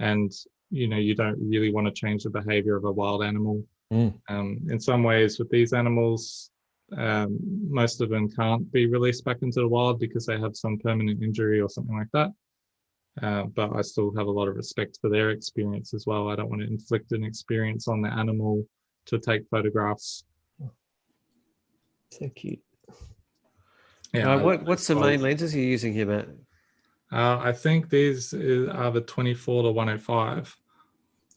D: And, you don't really want to change the behavior of a wild animal. In some ways with these animals, most of them can't be released back into the wild because they have some permanent injury or something like that. But I still have a lot of respect for their experience as well. I don't want to inflict an experience on the animal to take photographs.
A: So cute.
B: Yeah. What's the main lenses you're using here, Matt?
D: I think these are the 24 to 105,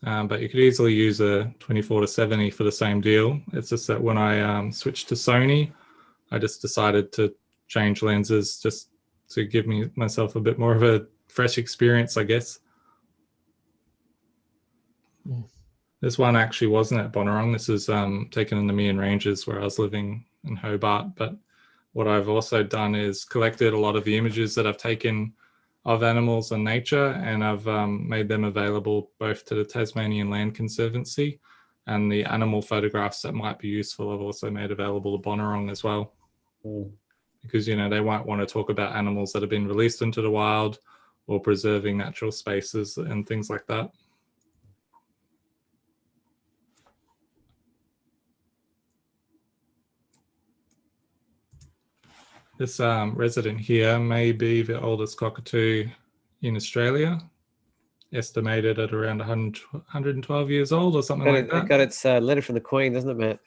D: but you could easily use a 24 to 70 for the same deal. It's just that when I switched to Sony, I just decided to change lenses just to give myself a bit more of a fresh experience, I guess. This one actually wasn't at Bonorong. This is taken in the Nemean Ranges where I was living in Hobart, but what I've also done is collected a lot of the images that I've taken of animals and nature, and I've made them available both to the Tasmanian Land Conservancy, and the animal photographs that might be useful I've also made available to Bonorong as well. Because, they won't want to talk about animals that have been released into the wild or preserving natural spaces and things like that. This resident here may be the oldest cockatoo in Australia, estimated at around 112 years old or something like that.
B: It got its letter from the Queen, doesn't it, Matt?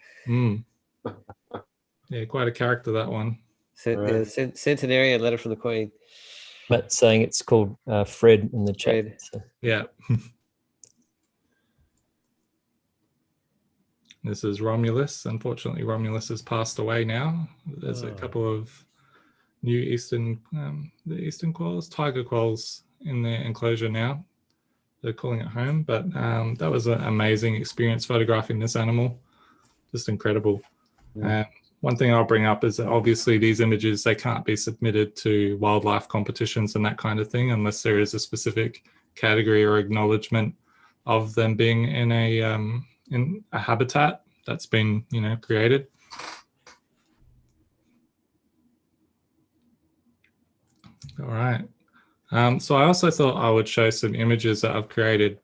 D: Yeah, quite a character, that one.
B: Centenarian letter from the Queen.
A: Matt's saying it's called Fred in the chat.
B: Fred.
A: So.
D: Yeah. This is Romulus. Unfortunately, Romulus has passed away now. There's a couple of new eastern quolls, tiger quolls in the enclosure now. They're calling it home, but that was an amazing experience photographing this animal. Just incredible. One thing I'll bring up is that obviously these images, they can't be submitted to wildlife competitions and that kind of thing unless there is a specific category or acknowledgement of them being in a habitat that's been, created. All right. So I also thought I would show some images that I've created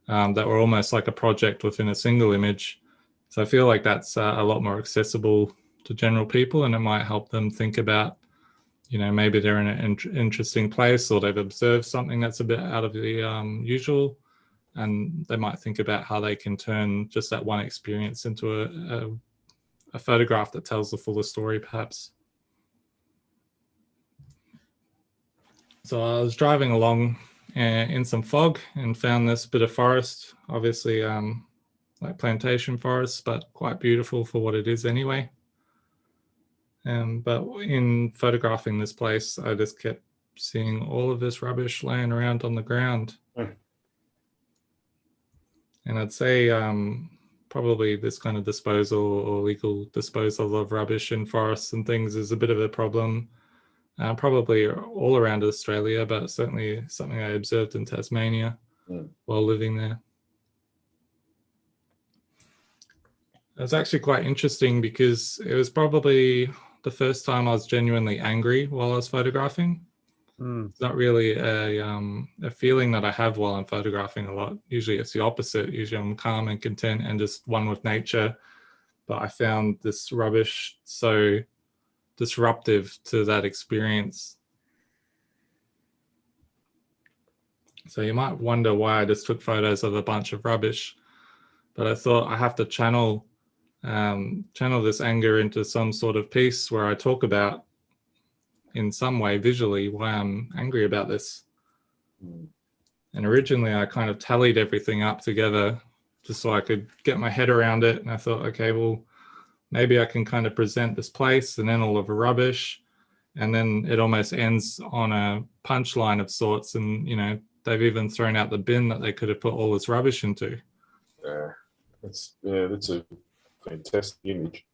D: that were almost like a project within a single image. So I feel like that's a lot more accessible to general people, and it might help them think about, maybe they're in an interesting place or they've observed something that's a bit out of the usual, and they might think about how they can turn just that one experience into a photograph that tells the fuller story, perhaps. So I was driving along in some fog and found this bit of forest, obviously like plantation forest, but quite beautiful for what it is anyway. But in photographing this place, I just kept seeing all of this rubbish laying around on the ground. And I'd say probably this kind of disposal or legal disposal of rubbish in forests and things is a bit of a problem. Probably all around Australia, but certainly something I observed in Tasmania while living there. It was actually quite interesting because it was probably the first time I was genuinely angry while I was photographing. It's not really a feeling that I have while I'm photographing a lot. Usually it's the opposite. Usually I'm calm and content and just one with nature. But I found this rubbish so disruptive to that experience. So you might wonder why I just took photos of a bunch of rubbish, but I thought I have to channel this anger into some sort of piece where I talk about in some way visually why I'm angry about this. And originally I kind of tallied everything up together just so I could get my head around it. And I thought, okay, well, maybe I can kind of present this place and then all of the rubbish, and then it almost ends on a punchline of sorts. And, you know, they've even thrown out the bin that they could have put all this rubbish into.
C: That's a fantastic image.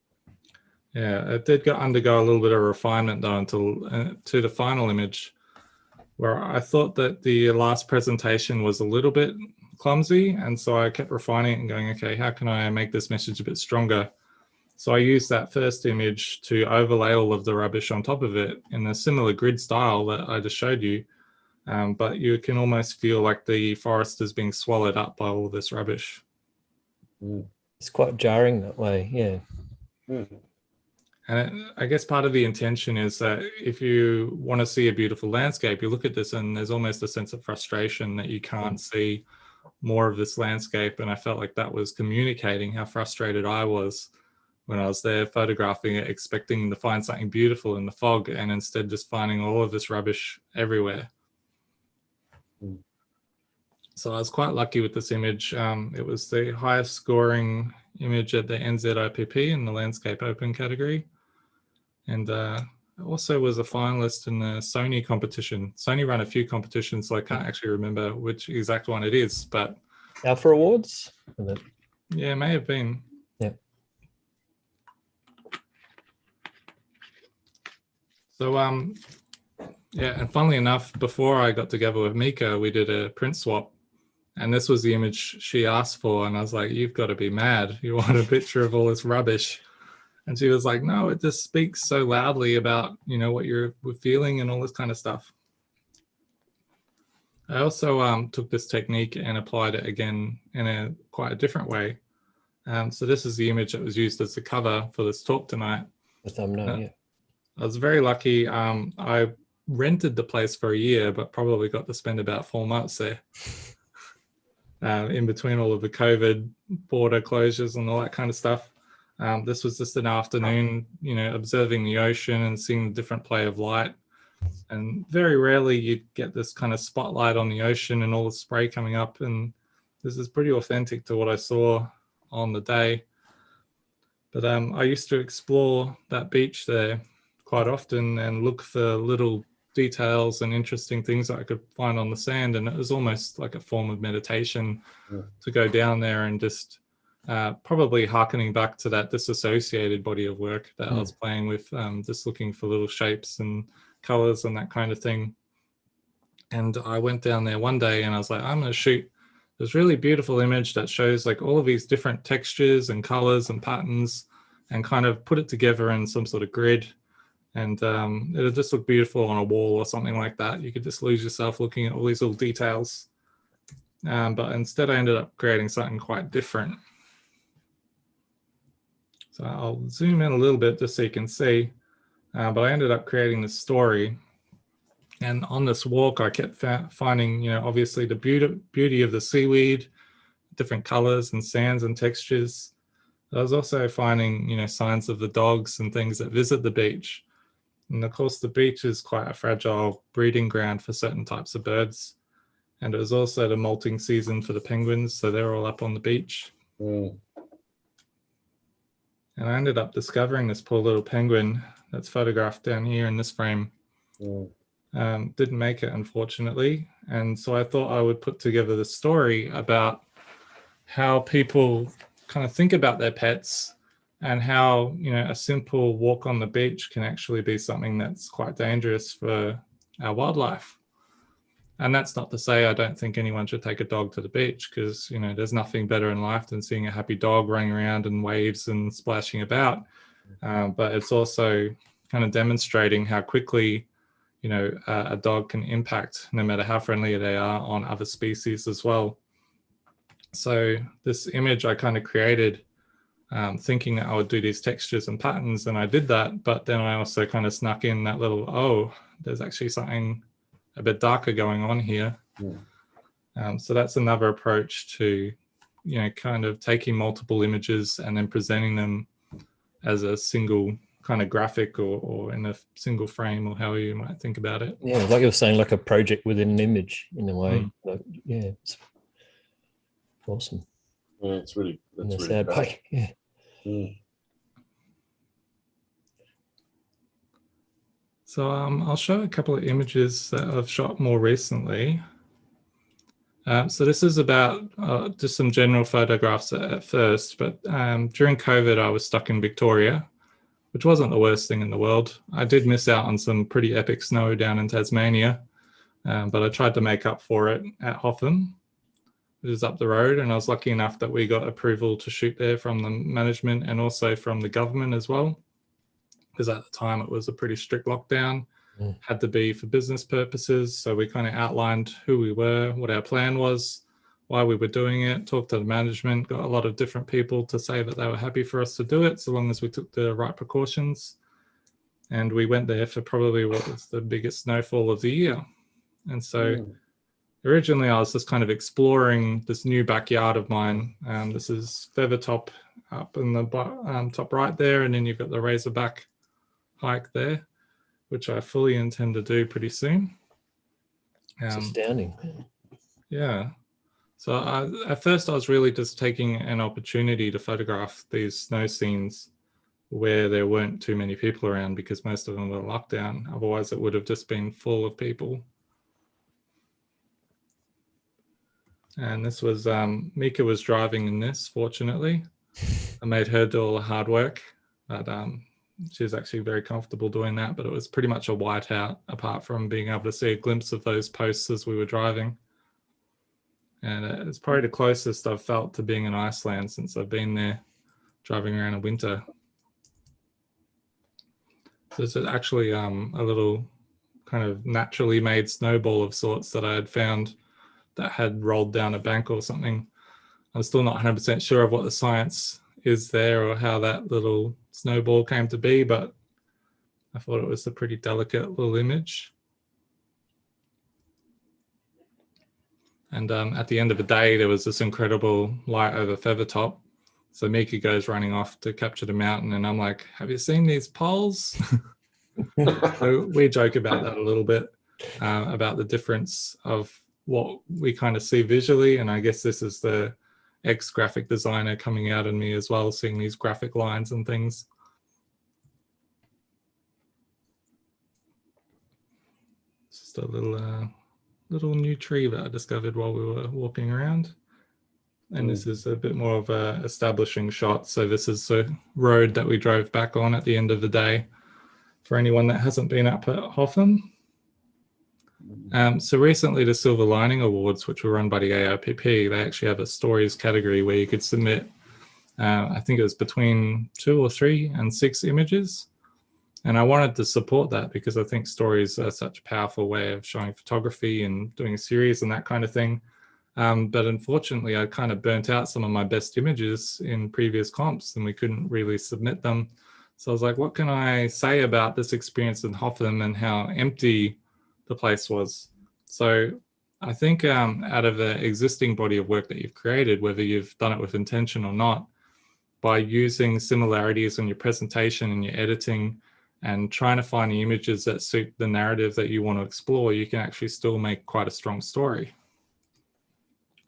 D: Yeah, it did undergo a little bit of refinement though until to the final image, where I thought that the last presentation was a little bit clumsy, and so I kept refining it and going, okay, how can I make this message a bit stronger? So I used that first image to overlay all of the rubbish on top of it in a similar grid style that I just showed you, but you can almost feel like the forest is being swallowed up by all this rubbish.
A: It's quite jarring that way, yeah.
D: And I guess part of the intention is that if you want to see a beautiful landscape, you look at this and there's almost a sense of frustration that you can't see more of this landscape. And I felt like that was communicating how frustrated I was when I was there photographing it, expecting to find something beautiful in the fog, and instead just finding all of this rubbish everywhere. So I was quite lucky with this image. It was the highest scoring image at the AIPP in the landscape open category. And also was a finalist in the Sony competition. Sony ran a few competitions, so I can't actually remember which exact one it is, but
A: Alpha Awards?
D: Yeah, it may have been.
A: Yeah.
D: So yeah, and funnily enough, before I got together with Mika, we did a print swap, and this was the image she asked for, and I was like, you've got to be mad. You want a picture of all this rubbish? And she was like, no, it just speaks so loudly about, you know, what you're feeling and all this kind of stuff. I also took this technique and applied it again in quite a different way. So this is the image that was used as the cover for this talk tonight.
A: The thumbnail, yeah.
D: I was very lucky. I rented the place for a year, but probably got to spend about 4 months there. In between all of the COVID border closures and all that kind of stuff. This was just an afternoon, you know, observing the ocean and seeing the different play of light. And very rarely you'd get this kind of spotlight on the ocean and all the spray coming up. And this is pretty authentic to what I saw on the day. But I used to explore that beach there quite often and look for little details and interesting things that I could find on the sand. And it was almost like a form of meditation to go down there and just probably hearkening back to that disassociated body of work that I was playing with, just looking for little shapes and colors and that kind of thing. And I went down there one day and I was like, I'm going to shoot this really beautiful image that shows like all of these different textures and colors and patterns, and kind of put it together in some sort of grid. And it'll just look beautiful on a wall or something like that. You could just lose yourself looking at all these little details. But instead I ended up creating something quite different. So I'll zoom in a little bit just so you can see, but I ended up creating this story. And on this walk, I kept finding, you know, obviously the beauty of the seaweed, different colors and sands and textures. I was also finding, you know, signs of the dogs and things that visit the beach. And of course, the beach is quite a fragile breeding ground for certain types of birds. And it was also the molting season for the penguins, so they're all up on the beach. And I ended up discovering this poor little penguin that's photographed down here in this frame. Didn't make it, unfortunately. And so I thought I would put together the story about how people kind of think about their pets, and how, you know, a simple walk on the beach can actually be something that's quite dangerous for our wildlife. And that's not to say I don't think anyone should take a dog to the beach, because, you know, there's nothing better in life than seeing a happy dog running around in waves and splashing about. But it's also kind of demonstrating how quickly, you know, a dog can impact, no matter how friendly they are, on other species as well. So this image I kind of created thinking that I would do these textures and patterns, and I did that. But then I also kind of snuck in that little, oh, there's actually something a bit darker going on here. So that's another approach to, you know, kind of taking multiple images and then presenting them as a single kind of graphic, or in a single frame, or however you might think about it.
A: Yeah, like you were saying, like a project within an image in a way. Like, yeah, it's awesome.
C: Yeah, that's really
A: sad way. Yeah.
D: So I'll show a couple of images that I've shot more recently. So this is about just some general photographs at first, but during COVID, I was stuck in Victoria, which wasn't the worst thing in the world. I did miss out on some pretty epic snow down in Tasmania, but I tried to make up for it at Hotham, which is up the road, and I was lucky enough that we got approval to shoot there from the management and also from the government as well, because at the time it was a pretty strict lockdown. Had to be for business purposes. So we kind of outlined who we were, what our plan was, why we were doing it, talked to the management, got a lot of different people to say that they were happy for us to do it, so long as we took the right precautions. And we went there for probably what was the biggest snowfall of the year. And so originally I was just kind of exploring this new backyard of mine. This is Feathertop up in the top right there, and then you've got the Razorback hike there, which I fully intend to do pretty soon.
A: It's astounding.
D: Yeah. So at first I was really just taking an opportunity to photograph these snow scenes where there weren't too many people around, because most of them were locked down. Otherwise it would have just been full of people. And this was, Mika was driving in this, fortunately. I made her do all the hard work, but she was actually very comfortable doing that, but it was pretty much a whiteout apart from being able to see a glimpse of those posts as we were driving. And it's probably the closest I've felt to being in Iceland since I've been there driving around in winter. So it's actually a little kind of naturally made snowball of sorts that I had found that had rolled down a bank or something. I'm still not 100% sure of what the science is there or how that little snowball came to be, but I thought it was a pretty delicate little image. And at the end of the day, there was this incredible light over Feathertop. So Mika goes running off to capture the mountain, and I'm like, have you seen these poles? So we joke about that a little bit, about the difference of what we kind of see visually. And I guess this is the ex-graphic designer coming out in me as well, seeing these graphic lines and things. Just a little new tree that I discovered while we were walking around. And this is a bit more of a establishing shot. So this is the road that we drove back on at the end of the day, for anyone that hasn't been up at Hotham. So recently the Silver Lining Awards, which were run by the AIPP, they actually have a stories category where you could submit, I think it was between 2 or 3 and 6 images. And I wanted to support that because I think stories are such a powerful way of showing photography and doing a series and that kind of thing. But unfortunately, I kind of burnt out some of my best images in previous comps and we couldn't really submit them. So I was like, what can I say about this experience in Hotham and how empty the place was? So I think out of the existing body of work that you've created, whether you've done it with intention or not, by using similarities in your presentation and your editing and trying to find the images that suit the narrative that you want to explore, you can actually still make quite a strong story.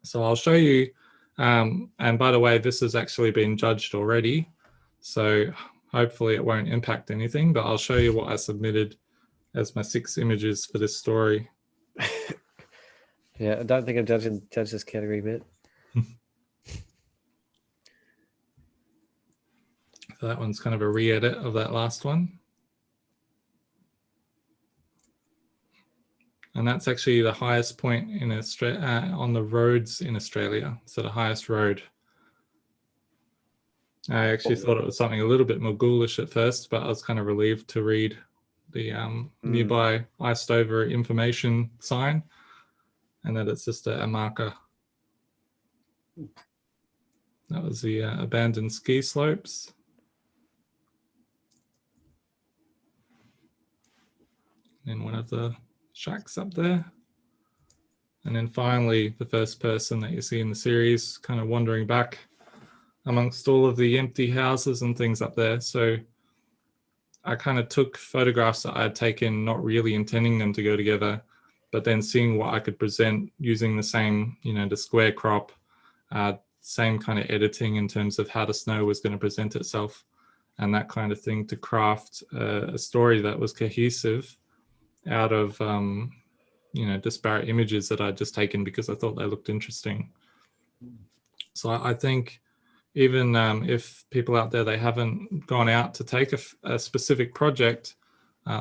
D: So I'll show you, and by the way, this has actually been judged already, so hopefully it won't impact anything, but I'll show you what I submitted as my 6 images for this story.
B: Yeah, I don't think I've judged this category yet.
D: So that one's kind of a re-edit of that last one. And that's actually the highest point in Australia, on the roads in Australia. So the highest road. I actually thought it was something a little bit more ghoulish at first, but I was kind of relieved to read the nearby iced over information sign, and that it's just a marker. That was the abandoned ski slopes. And one of the shacks up there. And then finally, the first person that you see in the series kind of wandering back amongst all of the empty houses and things up there. So I kind of took photographs that I had taken, not really intending them to go together, but then seeing what I could present using the same, the square crop, same kind of editing in terms of how the snow was going to present itself. and that kind of thing to craft a story that was cohesive out of disparate images that I'd just taken because I thought they looked interesting. So I think even if people out there, they haven't gone out to take a specific project,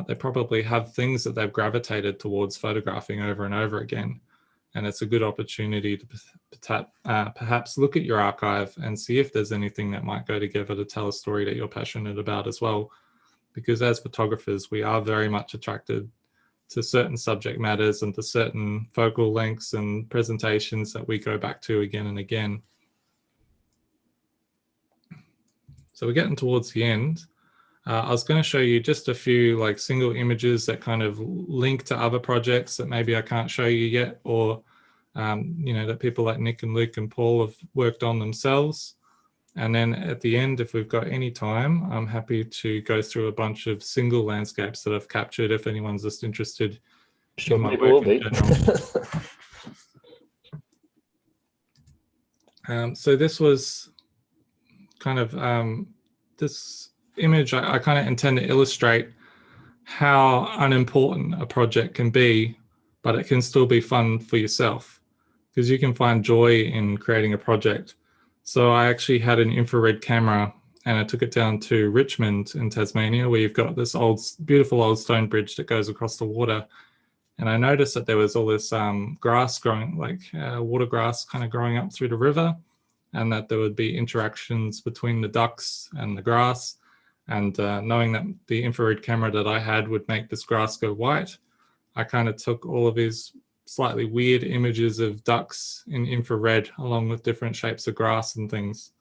D: they probably have things that they've gravitated towards photographing over and over again. And it's a good opportunity to perhaps look at your archive and see if there's anything that might go together to tell a story that you're passionate about as well. Because as photographers, we are very much attracted to certain subject matters and to certain focal lengths and presentations that we go back to again and again. So we're getting towards the end. I was going to show you just a few like single images that kind of link to other projects that maybe I can't show you yet, or that people like Nick and Luke and Paul have worked on themselves. And then at the end, if we've got any time, I'm happy to go through a bunch of single landscapes that I've captured if anyone's just interested in my work in general. So this was kind of this image I kind of intend to illustrate how unimportant a project can be, but it can still be fun for yourself because you can find joy in creating a project. So I actually had an infrared camera and I took it down to Richmond in Tasmania, where you've got this beautiful old stone bridge that goes across the water. And I noticed that there was all this grass growing, like water grass kind of growing up through the river, and that there would be interactions between the ducks and the grass. And knowing that the infrared camera that I had would make this grass go white, I kind of took all of these slightly weird images of ducks in infrared along with different shapes of grass and things.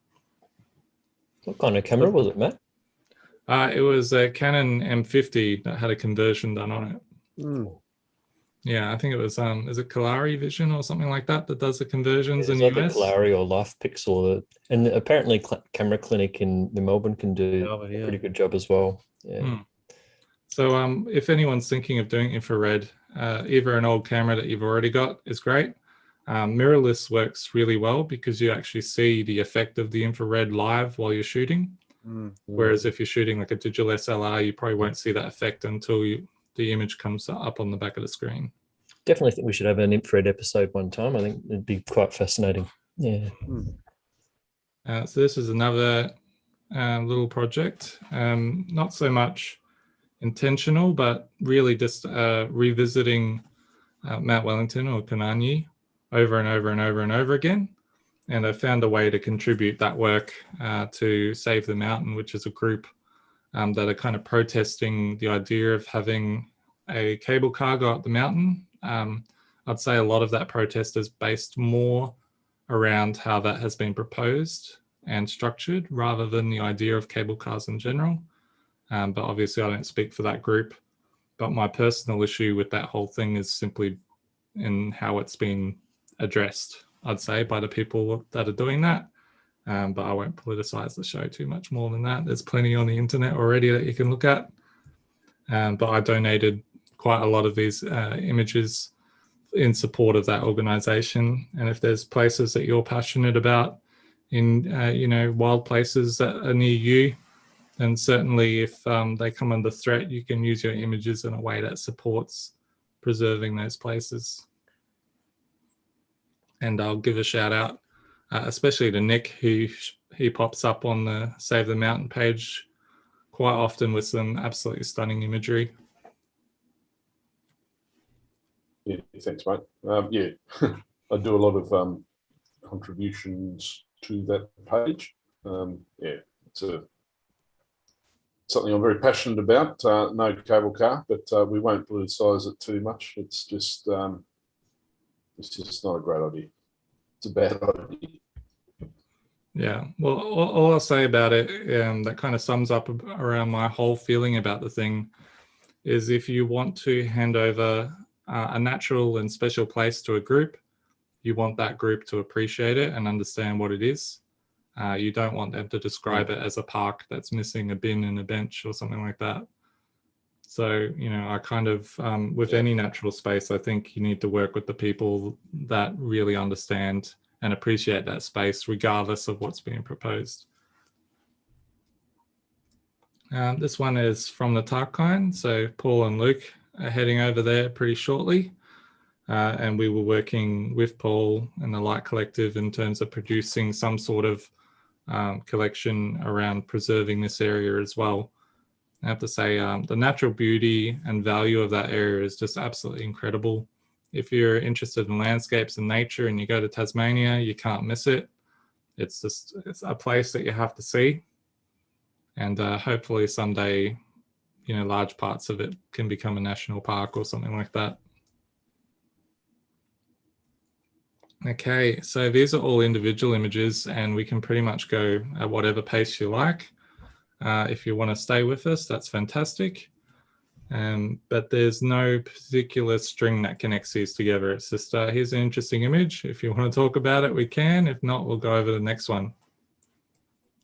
A: What kind of camera was it, Matt?
D: It was a Canon M50 that had a conversion done on it.
A: Mm.
D: Yeah, I think it was, is it Kalari Vision or something like that does the conversions in
A: the
D: the US?
A: Kalari or Life Pixel. And apparently Camera Clinic in Melbourne can do a pretty good job as well. Yeah.
D: Mm. So if anyone's thinking of doing infrared, either an old camera that you've already got is great. Mirrorless works really well because you actually see the effect of the infrared live while you're shooting. Whereas if you're shooting like a digital SLR, you probably won't see that effect until the image comes up on the back of the screen.
A: Definitely think we should have an infrared episode one time. I think it'd be quite fascinating. Yeah.
D: So this is another little project. Not so much intentional, but really just revisiting Mount Wellington or Kanani over and over and over and over again. And I found a way to contribute that work to Save the Mountain, which is a group that are kind of protesting the idea of having a cable car go up the mountain. I'd say a lot of that protest is based more around how that has been proposed and structured rather than the idea of cable cars in general. But obviously I don't speak for that group. But my personal issue with that whole thing is simply in how it's been addressed, I'd say, by the people that are doing that. But I won't politicize the show too much more than that. There's plenty on the internet already that you can look at. But I donated quite a lot of these images in support of that organization. And if there's places that you're passionate about in, wild places that are near you, then certainly if they come under threat, you can use your images in a way that supports preserving those places. And I'll give a shout out, especially to Nick, who he pops up on the Save the Mountain page quite often with some absolutely stunning imagery.
C: Yeah, thanks, mate. Yeah, I do a lot of contributions to that page. Yeah, it's something I'm very passionate about. No cable car, but we won't politicise it too much. It's just not a great idea. It's a bad idea.
D: Yeah, well, all I'll say about it that kind of sums up around my whole feeling about the thing is if you want to hand over a natural and special place to a group, you want that group to appreciate it and understand what it is. You don't want them to describe it as a park that's missing a bin and a bench or something like that. So, I kind of, with any natural space, I think you need to work with the people that really understand and appreciate that space, regardless of what's being proposed. This one is from the Tarkine, so Paul and Luke are heading over there pretty shortly. And we were working with Paul and the Light Collective in terms of producing some sort of collection around preserving this area as well. I have to say the natural beauty and value of that area is just absolutely incredible. If you're interested in landscapes and nature and you go to Tasmania, you can't miss it. It's a place that you have to see. And hopefully someday, you know, large parts of it can become a national park or something like that. Okay, so these are all individual images and we can pretty much go at whatever pace you like. If you want to stay with us, that's fantastic. But there's no particular string that connects these together. It's just, here's an interesting image. If you want to talk about it, we can. If not, we'll go over the next one.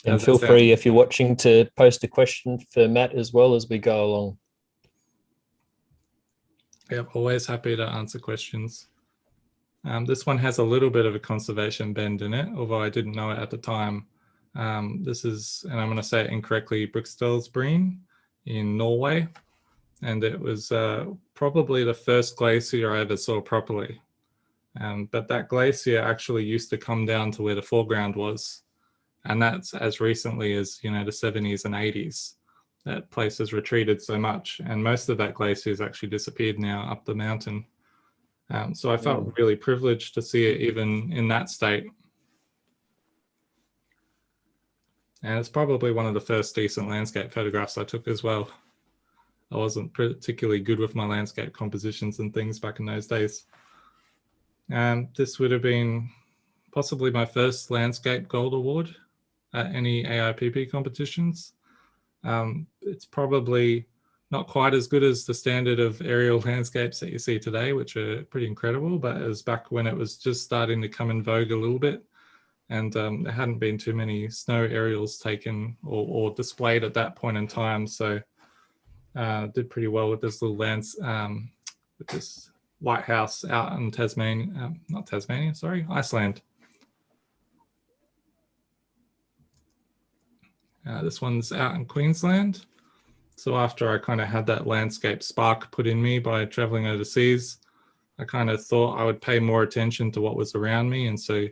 A: And feel free, if you're watching, to post a question for Matt as well as we go along.
D: Yep, always happy to answer questions. This one has a little bit of a conservation bend in it, although I didn't know it at the time. This is, and I'm going to say it incorrectly, Briksdalsbreen in Norway. And it was probably the first glacier I ever saw properly. But that glacier actually used to come down to where the foreground was. And that's as recently as, you know, the 70s and 80s. That place has retreated so much. And most of that glacier has actually disappeared now up the mountain. So I felt really privileged to see it even in that state. And it's probably one of the first decent landscape photographs I took as well. I wasn't particularly good with my landscape compositions and things back in those days. This would have been possibly my first landscape gold award at any AIPP competitions. It's probably not quite as good as the standard of aerial landscapes that you see today, which are pretty incredible, but it was back when it was just starting to come in vogue a little bit. And there hadn't been too many snow aerials taken or displayed at that point in time. So did pretty well with this little with this lighthouse out in Tasmania, not Tasmania, sorry, Iceland. This one's out in Queensland. So after I kind of had that landscape spark put in me by traveling overseas, I kind of thought I would pay more attention to what was around me. And so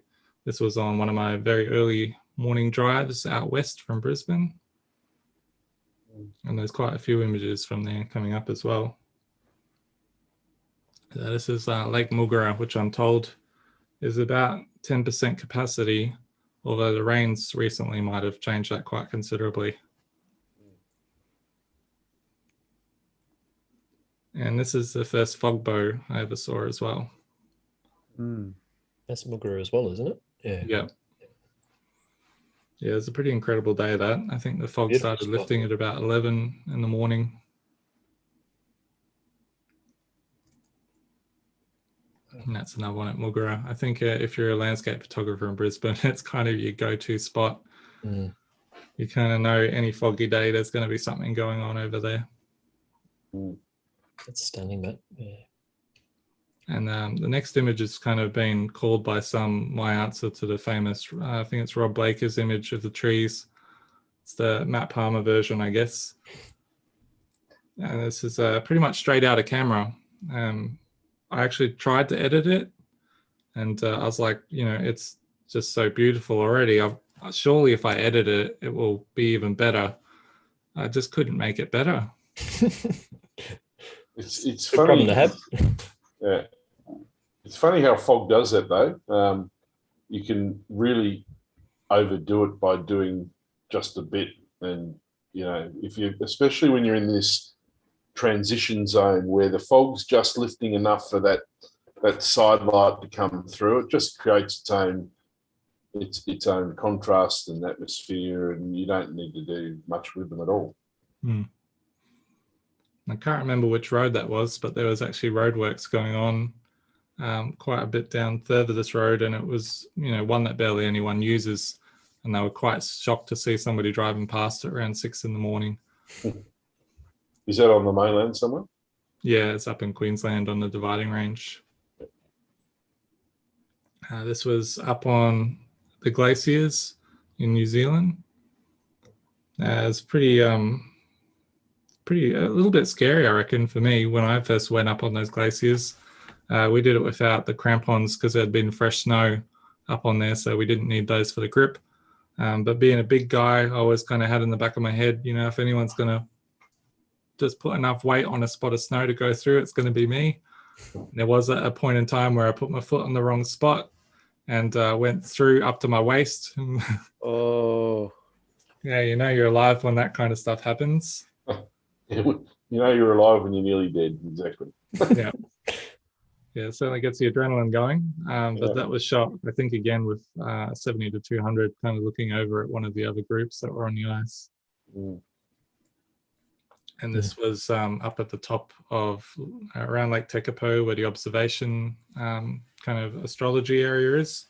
D: this was on one of my very early morning drives out west from Brisbane. And there's quite a few images from there coming up as well. This is Lake Mulgara, which I'm told is about 10% capacity, although the rains recently might have changed that quite considerably. And this is the first fog bow I ever saw as well.
A: That's Mulgara as well, isn't it? Yeah.
D: Yeah. Yeah, it's a pretty incredible day that. I think the fog started lifting at about 11 in the morning. And that's another one at Mulgara. I think if you're a landscape photographer in Brisbane, it's kind of your go-to spot. You kind of know any foggy day, there's going to be something going on over there.
A: That's stunning, Matt. Yeah.
D: And the next image has kind of been called by some my answer to the famous, I think it's Rob Blaker's image of the trees. It's the Matt Palmer version, I guess. And this is pretty much straight out of camera. I actually tried to edit it, and I was like, you know, it's just so beautiful already. Surely if I edit it, it will be even better. I just couldn't make it better.
C: It's funny. To have. Yeah. It's funny how fog does that, though. You can really overdo it by doing just a bit, and you know, especially when you're in this transition zone where the fog's just lifting enough for that side light to come through, it just creates its own contrast and atmosphere, and you don't need to do much with them at all.
D: I can't remember which road that was, but there was actually roadworks going on quite a bit down further this road, and it was, you know, one that barely anyone uses, and they were quite shocked to see somebody driving past it around 6 in the morning.
C: Is that on the mainland somewhere?
D: Yeah, it's up in Queensland on the Dividing Range. This was up on the glaciers in New Zealand. It's pretty a little bit scary, I reckon, for me when I first went up on those glaciers. We did it without the crampons because there had been fresh snow up on there, so we didn't need those for the grip. But being a big guy, I always kind of had in the back of my head, you know, if anyone's going to just put enough weight on a spot of snow to go through, it's going to be me. And there was a point in time where I put my foot on the wrong spot and went through up to my waist.
B: Oh.
D: Yeah, you know you're alive when that kind of stuff happens.
C: You know you're alive when you're nearly dead. Exactly.
D: Yeah. Yeah, it certainly gets the adrenaline going. But that was shot, I think, again with 70 to 200, kind of looking over at one of the other groups that were on the ice.
C: Mm.
D: And this was up at the top of around Lake Tekapo, where the observation kind of astrology area is.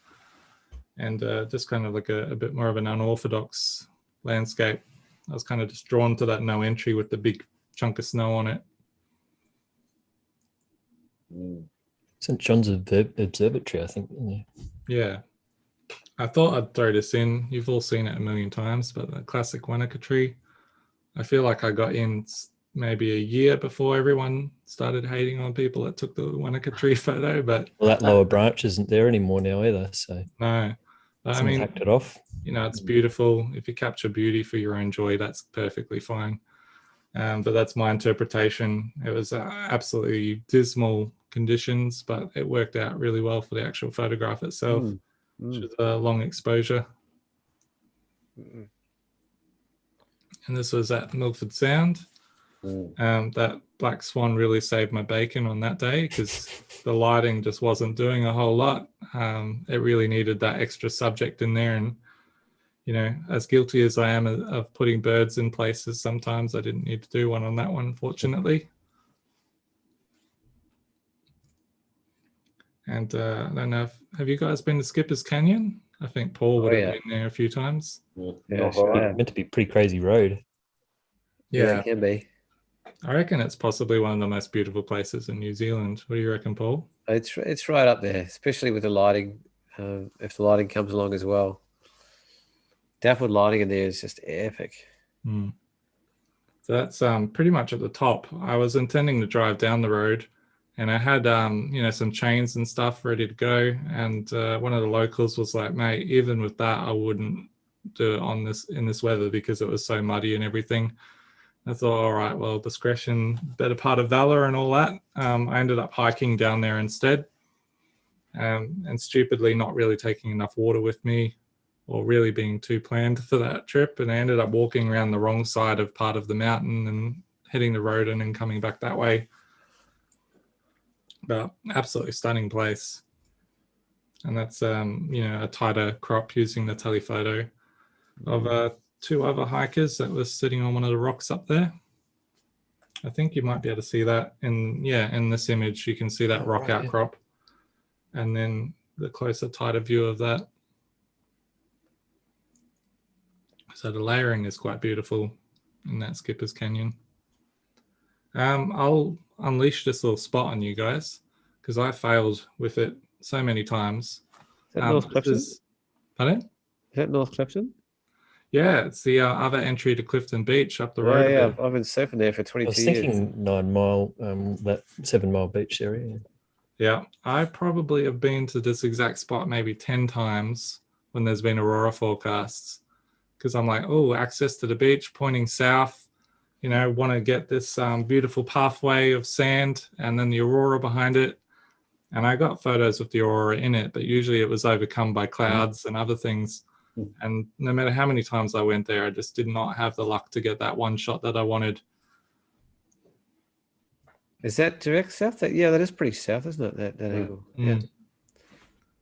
D: And just kind of like a bit more of an unorthodox landscape. I was kind of just drawn to that no entry with the big chunk of snow on it.
A: St. John's Observatory, I think.
D: Yeah. I thought I'd throw this in. You've all seen it a million times, but the classic Wanaka tree. I feel like I got in maybe a year before everyone started hating on people that took the Wanaka tree photo. But
A: well, that lower branch isn't there anymore now either. So
D: no, but I mean,
A: hacked it off.
D: You know, it's beautiful. If you capture beauty for your own joy, that's perfectly fine. But that's my interpretation. It was absolutely dismal conditions, but it worked out really well for the actual photograph itself, which is a long exposure. And this was at Milford Sound. That black swan really saved my bacon on that day because the lighting just wasn't doing a whole lot. It really needed that extra subject in there. And, you know, as guilty as I am of putting birds in places, sometimes I didn't need to do one on that one, fortunately. And I don't know, have you guys been to Skipper's Canyon? I think Paul would have been there a few times.
B: Yeah, sure.
A: Meant to be a pretty crazy road.
B: Yeah, it can be.
D: I reckon it's possibly one of the most beautiful places in New Zealand. What do you reckon, Paul?
B: It's right up there, especially with the lighting. If the lighting comes along as well, dappled lighting in there is just epic.
D: So that's pretty much at the top. I was intending to drive down the road, and I had you know, some chains and stuff ready to go. And one of the locals was like, "Mate, even with that, I wouldn't do it in this weather because it was so muddy and everything." I thought, all right, well, discretion, better part of valor and all that. I ended up hiking down there instead, and stupidly not really taking enough water with me or really being too planned for that trip. And I ended up walking around the wrong side of part of the mountain and hitting the road and then coming back that way. But absolutely stunning place. And that's, you know, a tighter crop using the telephoto of two other hikers that was sitting on one of the rocks up there. I think you might be able to see that in this image. You can see that rock outcrop, and then the closer, tighter view of that. So the layering is quite beautiful in that Skipper's Canyon. I'll unleash this little spot on you guys because I failed with it so many times.
B: Is that North Clifton?
D: Pardon?
B: Is that North Clifton?
D: Yeah, it's the other entry to Clifton Beach up the road.
B: Yeah, I've been surfing there for 22 years.
A: I was thinking 9 Mile, that 7 Mile beach area.
D: Yeah, I probably have been to this exact spot maybe 10 times when there's been aurora forecasts because I'm like, oh, access to the beach pointing south, you know, want to get this beautiful pathway of sand and then the aurora behind it. And I got photos of the aurora in it, but usually it was overcome by clouds and other things. And no matter how many times I went there, I just did not have the luck to get that one shot that I wanted.
B: Is that direct south? Yeah, that is pretty south, isn't it? That angle. Yeah.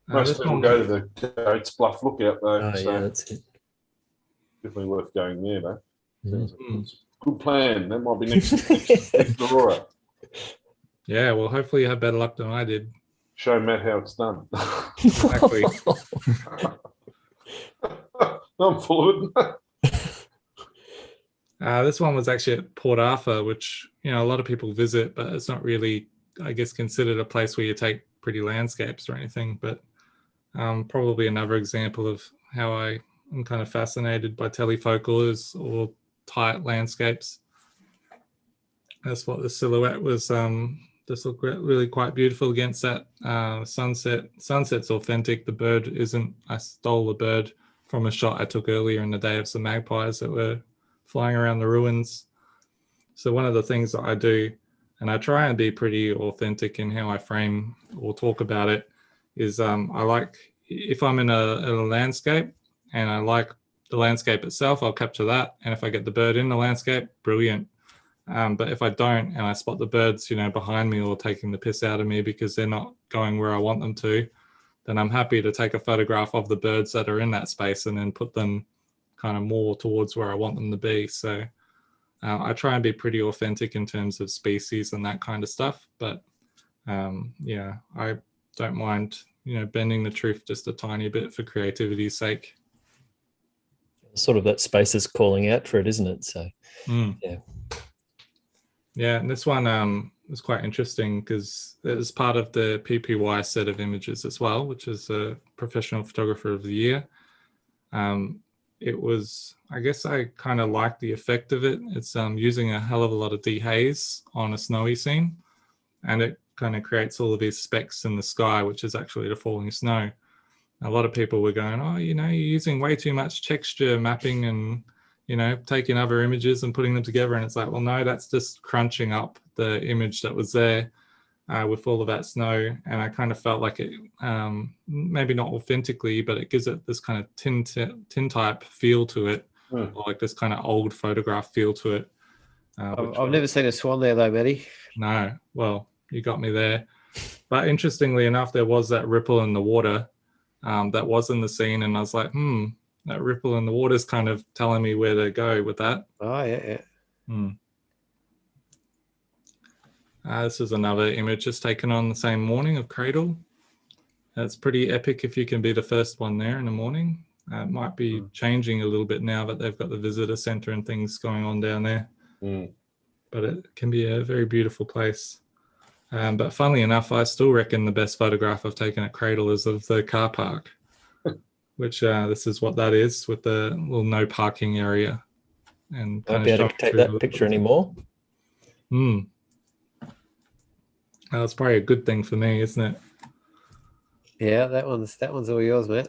C: Most people go to the Goats Bluff Lookout though. So
A: yeah, that's it.
C: Definitely worth going there though. Good plan. That might be next Aurora.
D: Yeah, well, hopefully you have better luck than I did.
C: Show Matt how it's done.
D: Exactly.
C: I'm full of it.
D: This one was actually at Port Arthur, which, you know, a lot of people visit, but it's not really, I guess, considered a place where you take pretty landscapes or anything. But probably another example of how I am kind of fascinated by telefocals or tight landscapes. That's what the silhouette was. This looked really quite beautiful against that sunset. Sunset's authentic. The bird isn't. I stole the bird from a shot I took earlier in the day of some magpies that were flying around the ruins. So one of the things that I do, and I try and be pretty authentic in how I frame or talk about it, is I like, if I'm in a landscape and I like the landscape itself, I'll capture that. And if I get the bird in the landscape, brilliant. But if I don't, and I spot the birds, behind me or taking the piss out of me because they're not going where I want them to, then I'm happy to take a photograph of the birds that are in that space and then put them kind of more towards where I want them to be. So I try and be pretty authentic in terms of species and that kind of stuff. But yeah, I don't mind, bending the truth just a tiny bit for creativity's sake.
A: Sort of that space is calling out for it, isn't it? So yeah.
D: Yeah, and this one was quite interesting because it was part of the PPY set of images as well, which is a Professional Photographer of the Year. It was, I guess I kind of like the effect of it. It's using a hell of a lot of dehaze on a snowy scene, and it kind of creates all of these specks in the sky, which is actually the falling snow. A lot of people were going, oh, you're using way too much texture mapping and taking other images and putting them together. And it's like, well, no, that's just crunching up the image that was there with all of that snow. And I kind of felt like it, maybe not authentically, but it gives it this kind of tin type feel to it, or like this kind of old photograph feel to it.
B: I've never seen a swan there though, Matty.
D: No, well, you got me there. But interestingly enough, there was that ripple in the water that was in the scene. And I was like, that ripple in the water is kind of telling me where to go with that.
B: Oh, yeah.
D: This is another image just taken on the same morning of Cradle. It's pretty epic if you can be the first one there in the morning. It might be changing a little bit now that they've got the visitor center and things going on down there. But it can be a very beautiful place. But funnily enough, I still reckon the best photograph I've taken at Cradle is of the car park, which this is what that is with the little no parking area. And
A: won't be able to take that picture anymore.
D: Well, it's probably a good thing for me, isn't it?
B: Yeah, that one's all yours, mate.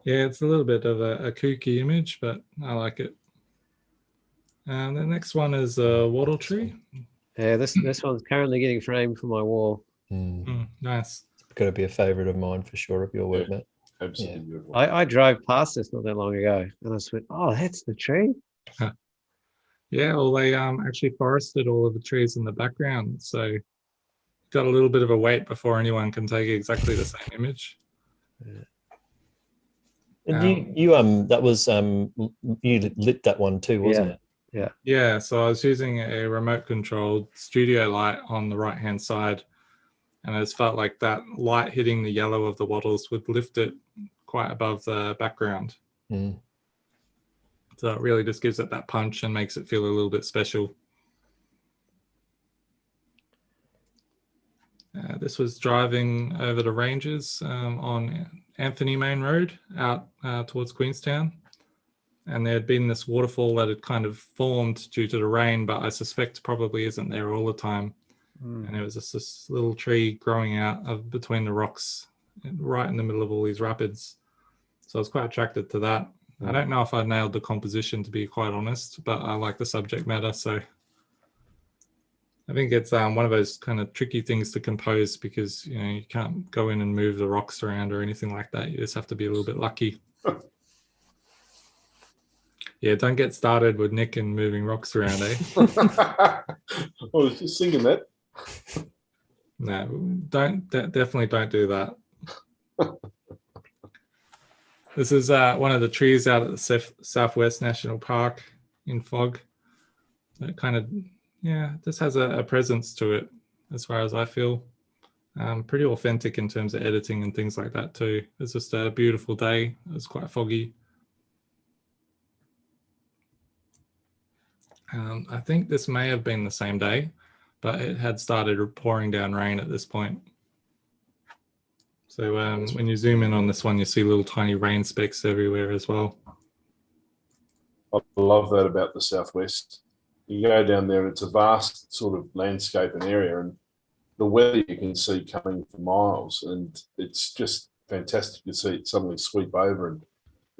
D: Yeah, it's a little bit of a kooky image, but I like it. And the next one is a wattle tree.
B: Yeah, this one's currently getting framed for my wall.
D: Nice.
A: It's got to be a favourite of mine for sure, of your work, mate.
C: Absolutely.
B: I drove past this not that long ago, and I just went, "Oh, that's the tree."
D: Yeah, well, they actually forested all of the trees in the background, so got a little bit of a wait before anyone can take exactly the same image.
A: And you that was you lit that one too, wasn't it?
D: Yeah, so I was using a remote controlled studio light on the right hand side, and I just felt like that light hitting the yellow of the wattles would lift it quite above the background. So it really just gives it that punch and makes it feel a little bit special. This was driving over the ranges on Anthony Main Road out towards Queenstown. And there had been this waterfall that had kind of formed due to the rain, but I suspect probably isn't there all the time. And it was just this little tree growing out of between the rocks right in the middle of all these rapids. So I was quite attracted to that. I don't know if I nailed the composition, to be quite honest, but I like the subject matter. So I think it's one of those kind of tricky things to compose because, you can't go in and move the rocks around or anything like that. You just have to be a little bit lucky. Yeah, don't get started with Nick and moving rocks around, eh?
C: I was just thinking that.
D: No, definitely don't do that. This is one of the trees out at the Southwest National Park in fog. It kind of, just has a presence to it as far as I feel. Pretty authentic in terms of editing and things like that too. It's just a beautiful day. It was quite foggy. I think this may have been the same day, but it had started pouring down rain at this point. So when you zoom in on this one, you see little tiny rain specks everywhere as well.
C: I love that about the Southwest. you go down there, it's a vast sort of landscape and area, and the weather you can see coming for miles, and it's just fantastic to see it suddenly sweep over and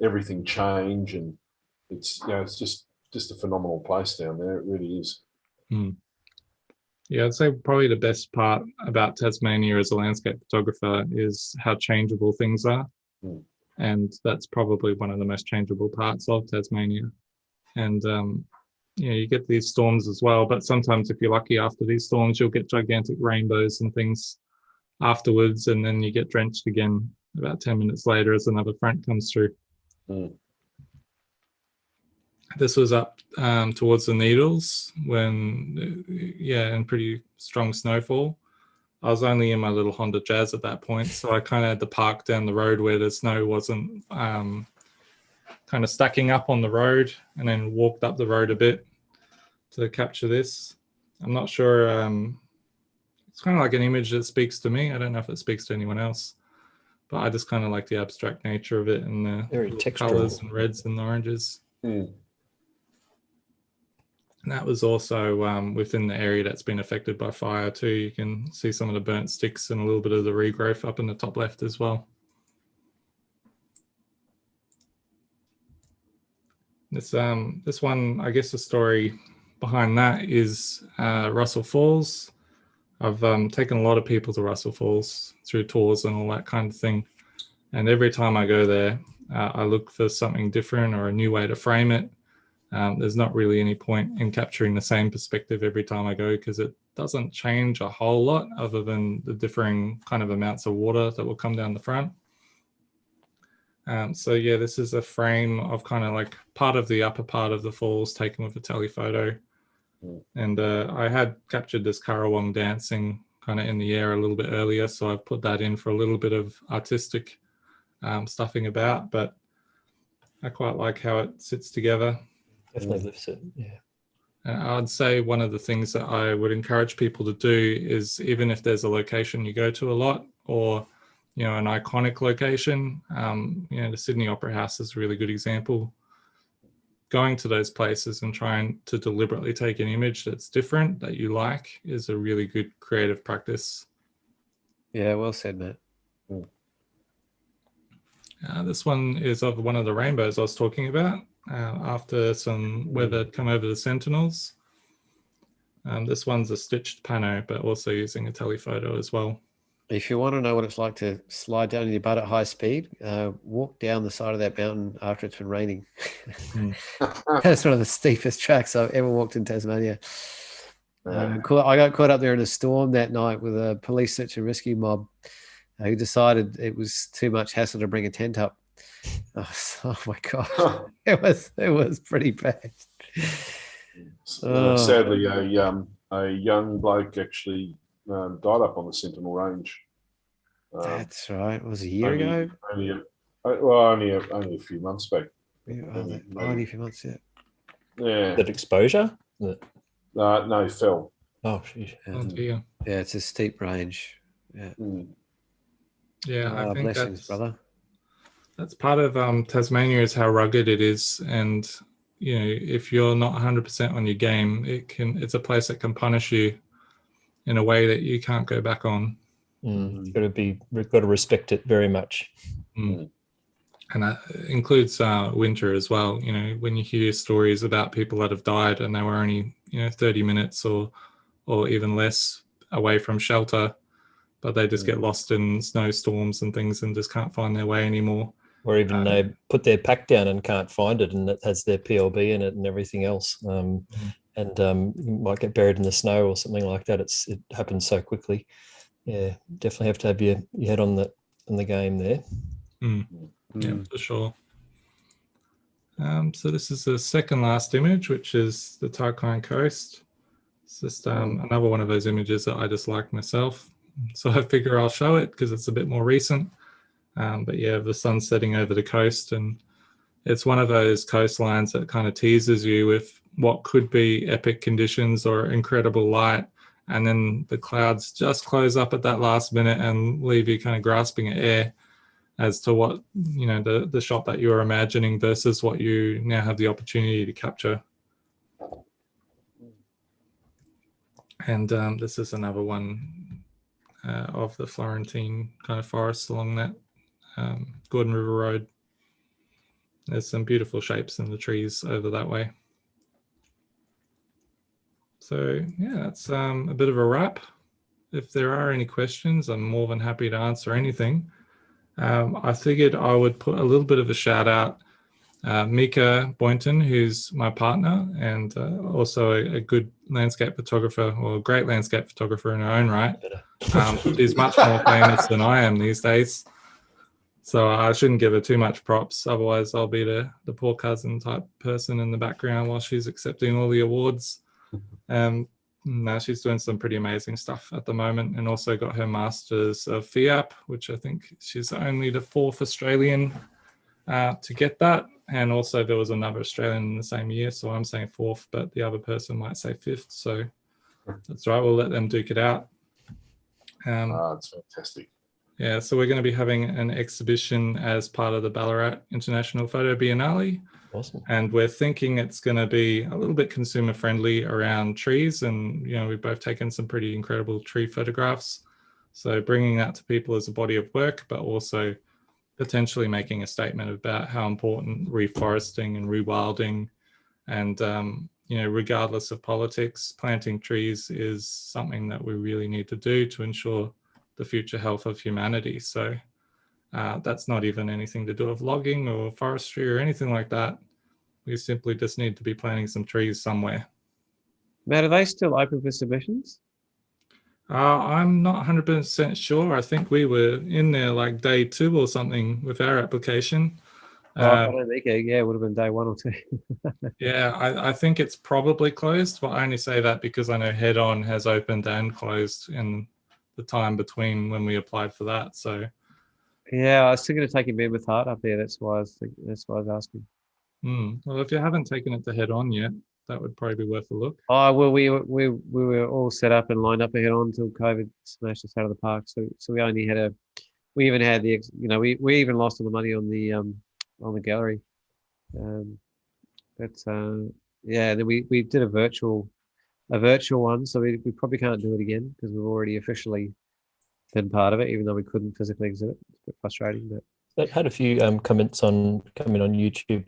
C: everything change, and it's it's just a phenomenal place down there. It really is.
D: Yeah, I'd say probably the best part about Tasmania as a landscape photographer is how changeable things are. And that's probably one of the most changeable parts of Tasmania. And you get these storms as well, but sometimes if you're lucky after these storms, you'll get gigantic rainbows and things afterwards, and then you get drenched again about 10 minutes later as another front comes through. This was up towards the Needles when, in pretty strong snowfall. I was only in my little Honda Jazz at that point, so I kind of had to park down the road where the snow wasn't kind of stacking up on the road, and then walked up the road a bit to capture this. I'm not sure. It's kind of like an image that speaks to me. I don't know if it speaks to anyone else, but I just kind of like the abstract nature of it and the colors and reds and oranges. And that was also within the area that's been affected by fire too. You can see some of the burnt sticks and a little bit of the regrowth up in the top left as well. This one, I guess the story behind that is Russell Falls. I've taken a lot of people to Russell Falls through tours and all that kind of thing. And every time I go there, I look for something different or a new way to frame it. There's not really any point in capturing the same perspective every time I go, because it doesn't change a whole lot other than the differing kind of amounts of water that will come down the front. So yeah, this is a frame of kind of like part of the upper part of the falls taken with a telephoto. And I had captured this Currawong dancing kind of in the air a little bit earlier, so I've put that in for a little bit of artistic stuffing about, but I quite like how it sits together.
A: Definitely lifts it, yeah.
D: I'd say one of the things that I would encourage people to do is, even if there's a location you go to a lot, or an iconic location, the Sydney Opera House is a really good example. Going to those places and trying to deliberately take an image that's different, that you like, is a really good creative practice.
B: Yeah, well said, Matt.
D: This one is of one of the rainbows I was talking about. After some weather had come over the Sentinels. This one's a stitched pano, but also using a telephoto as well.
B: If you want to know what it's like to slide down in your butt at high speed, walk down the side of that mountain after it's been raining. That's one of the steepest tracks I've ever walked in Tasmania. I got caught up there in a storm that night with a police search and rescue mob who decided it was too much hassle to bring a tent up. Oh my God, it was pretty bad.
C: Sadly, a young bloke actually died up on the Sentinel Range.
B: That's right. It was a year ago.
C: Only a few months back.
B: Only a few months, yeah.
C: Yeah.
A: That exposure?
C: No, he fell.
A: Oh, geez.
B: Yeah, it's a steep range. Yeah.
D: Yeah, I think
B: blessings, brother.
D: That's part of Tasmania, is how rugged it is, and if you're not 100% on your game, it's a place that can punish you in a way that you can't go back on.
A: You've got to respect it very much.
D: And that includes winter as well. When you hear stories about people that have died and they were only 30 minutes or even less away from shelter, but they just get lost in snowstorms and things and just can't find their way anymore.
A: Or even they put their pack down and can't find it, and it has their PLB in it and everything else. And you might get buried in the snow or something like that. It happens so quickly. Yeah, definitely have to have your head on the game there.
D: Yeah, for sure. So this is the second last image, which is the Tarkine coast. It's just another one of those images that I just like myself. So I figure I'll show it because it's a bit more recent. But yeah, the sun's setting over the coast, and it's one of those coastlines that kind of teases you with what could be epic conditions or incredible light, and then the clouds just close up at that last minute and leave you kind of grasping at air as to what the shot that you were imagining versus what you now have the opportunity to capture. And this is another one of the Florentine kind of forests along that Gordon River Road. There's some beautiful shapes in the trees over that way. So yeah, that's a bit of a wrap. If there are any questions, I'm more than happy to answer anything. I figured I would put a little bit of a shout out. Mika Boynton, who's my partner and also a good landscape photographer, or a great landscape photographer in her own right. She's much more famous than I am these days. So I shouldn't give her too much props. Otherwise, I'll be the poor cousin type person in the background while she's accepting all the awards. No, she's doing some pretty amazing stuff at the moment, and also got her Masters of FIAP, which I think she's only the 4th Australian to get that. And also there was another Australian in the same year, so I'm saying 4th, but the other person might say 5th. So that's right, we'll let them duke it out.
C: That's fantastic.
D: Yeah, so we're going to be having an exhibition as part of the Ballarat International Photo Biennale.
A: Awesome.
D: And we're thinking it's going to be a little bit consumer friendly around trees. And, you know, we've both taken some pretty incredible tree photographs. So bringing that to people as a body of work, but also potentially making a statement about how important reforesting and rewilding and, you know, regardless of politics, planting trees is something that we really need to do to ensure the future health of humanity. So that's not even anything to do with logging or forestry or anything like that. We simply just need to be planting some trees somewhere.
B: Matt, are they still open for submissions?
D: I'm not 100% sure. I think we were in there like day 2 or something with our application.
B: I don't think it would have been day 1 or 2.
D: Yeah, I think it's probably closed, but I only say that because I know Head On has opened and closed in the time between when we applied for that. So
B: yeah, I was thinking of taking Ben with Heart up there. That's why I was asking.
D: Well, if you haven't taken it to Head On yet, that would probably be worth a look.
B: Oh well, we were all set up and lined up to Head On until COVID smashed us out of the park. So we only had we even had the, you know, we even lost all the money on the gallery. Yeah, then we did a virtual one, so we probably can't do it again because we've already officially been part of it, even though we couldn't physically exhibit. It's a bit frustrating, but
A: I've had a few comments coming on YouTube.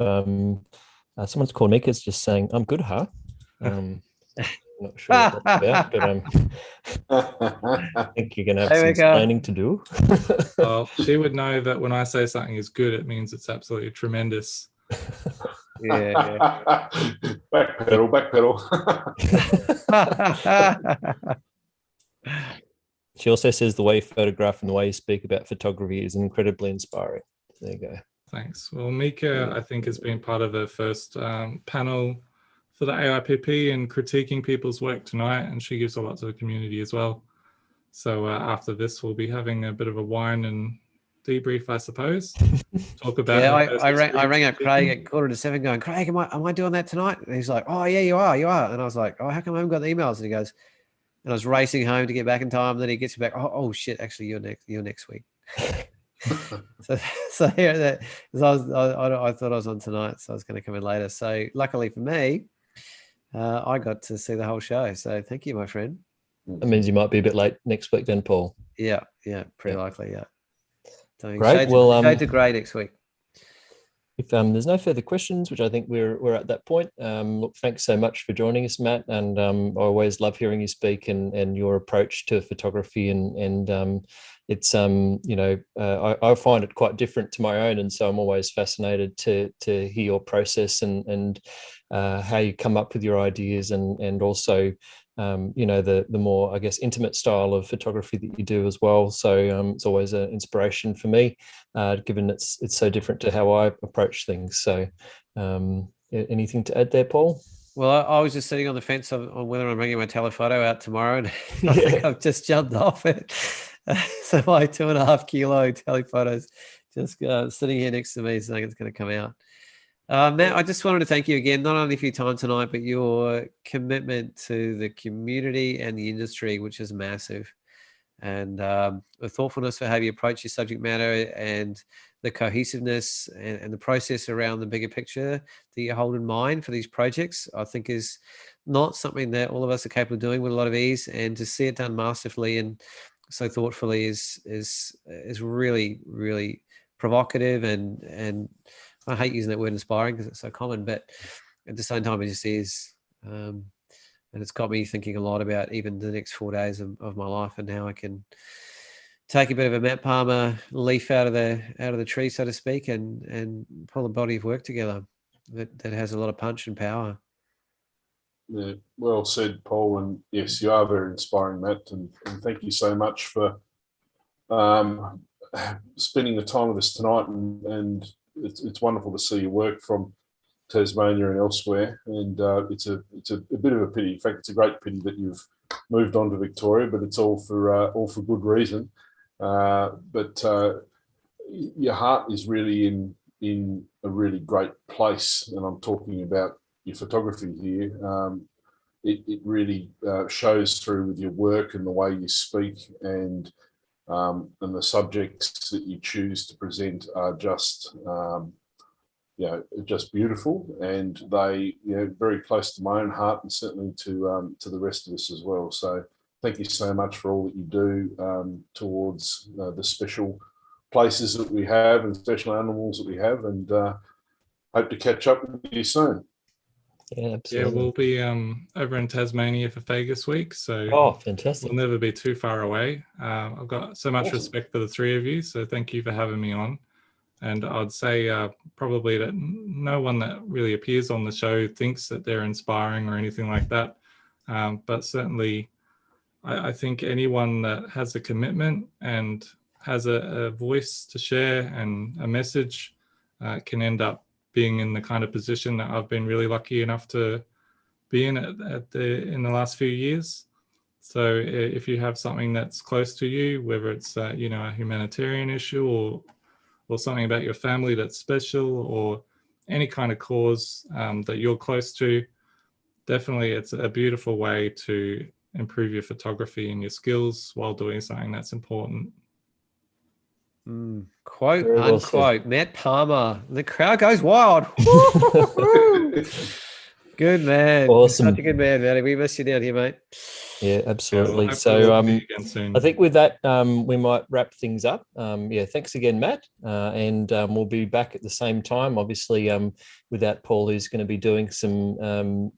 A: Someone's called Mika's just saying, "I'm good, huh?" I'm not sure what that's about, but I think you're going to have some explaining to do.
D: Well, she would know that when I say something is good, it means it's absolutely tremendous.
B: Yeah.
C: Backpedal.
A: She also says the way you photograph and the way you speak about photography is incredibly inspiring. There you go.
D: Thanks. Well, Mika, I think, has been part of the first panel for the AIPP and critiquing people's work tonight, and she gives a lot to the community as well. So after this, we'll be having a bit of a wine and debrief, I suppose. Talk about.
B: Yeah, I rang up Craig at 6:45 going, "Craig, am I doing that tonight?" And he's like, "Oh yeah, you are. And I was like, "Oh, how come I haven't got the emails?" And he goes, and I was racing home to get back in time. Then he gets me back. Oh shit! Actually, you're next week. so yeah, I thought I was on tonight, so I was going to come in later. So luckily for me, I got to see the whole show. So thank you, my friend.
A: That means you might be a bit late next week then, Paul.
B: Yeah, pretty likely. Yeah.
A: Great. Well,
B: go to Grey next week.
A: If there's no further questions, which I think we're at that point, look, thanks so much for joining us, Matt. And I always love hearing you speak and your approach to photography. And it's you know, I find it quite different to my own, and so I'm always fascinated to hear your process and how you come up with your ideas, and also you know, the more, I guess, intimate style of photography that you do as well. So it's always an inspiration for me, given it's so different to how I approach things. So anything to add there, Paul?
B: Well, I was just sitting on the fence on whether I'm bringing my telephoto out tomorrow, and I think I've just jumped off it. So my 2.5 kilo telephoto's just sitting here next to me, saying it's going to come out. Matt, I just wanted to thank you again, not only for your time tonight, but your commitment to the community and the industry, which is massive. And the thoughtfulness for how you approach your subject matter, and the cohesiveness and the process around the bigger picture that you hold in mind for these projects, I think is not something that all of us are capable of doing with a lot of ease. And to see it done masterfully and so thoughtfully is really, really provocative, and I hate using that word inspiring because it's so common, but at the same time it just is. And it's got me thinking a lot about even the next 4 days of my life and how I can take a bit of a Matt Palmer leaf out of the tree, so to speak, and pull a body of work together that has a lot of punch and power.
C: Yeah, well said, Paul. And yes, you are very inspiring, Matt. And thank you so much for spending the time with us tonight. And it's wonderful to see your work from Tasmania and elsewhere. And it's a bit of a pity. In fact, it's a great pity that you've moved on to Victoria, but it's all for good reason. But your heart is really in a really great place, and I'm talking about your photography here. It really shows through with your work and the way you speak, and the subjects that you choose to present are just just beautiful, and they very close to my own heart, and certainly to the rest of us as well. So thank you so much for all that you do towards the special places that we have and special animals that we have, and hope to catch up with you soon.
A: Yeah, absolutely.
D: Yeah, we'll be over in Tasmania for Vegas week, so
A: fantastic.
D: We'll never be too far away. I've got so much respect for the three of you, so thank you for having me on. And I'd say probably that no one that really appears on the show thinks that they're inspiring or anything like that. But certainly, I think anyone that has a commitment and has a voice to share and a message can end up being in the kind of position that I've been really lucky enough to be in in the last few years. So if you have something that's close to you, whether it's a humanitarian issue or something about your family that's special, or any kind of cause that you're close to, definitely it's a beautiful way to improve your photography and your skills while doing something that's important.
B: Quote unquote, Matt Palmer. The crowd goes wild. Good man.
A: Awesome.
B: Such a good man, Matty. We miss you down here, mate.
A: Yeah, absolutely.
D: Yeah,
A: so
D: I
A: think with that, we might wrap things up. Thanks again, Matt. And we'll be back at the same time, obviously, without Paul, who's going to be doing some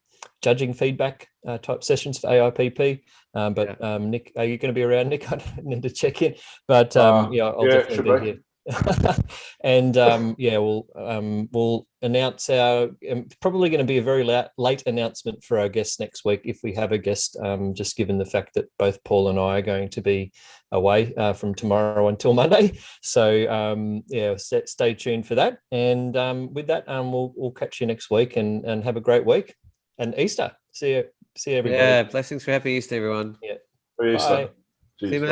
A: judging feedback type sessions for AIPP. Nick, are you going to be around, Nick? I don't need to check in, but I'll definitely be here. And we'll announce our probably going to be a very late announcement for our guests next week if we have a guest, just given the fact that both Paul and I are going to be away from tomorrow until Monday. So stay tuned for that. And with that, we'll catch you next week, and have a great week and Easter. See you everybody.
B: Yeah, blessings for happy Easter, everyone.
C: Easter.
B: See you, Matty.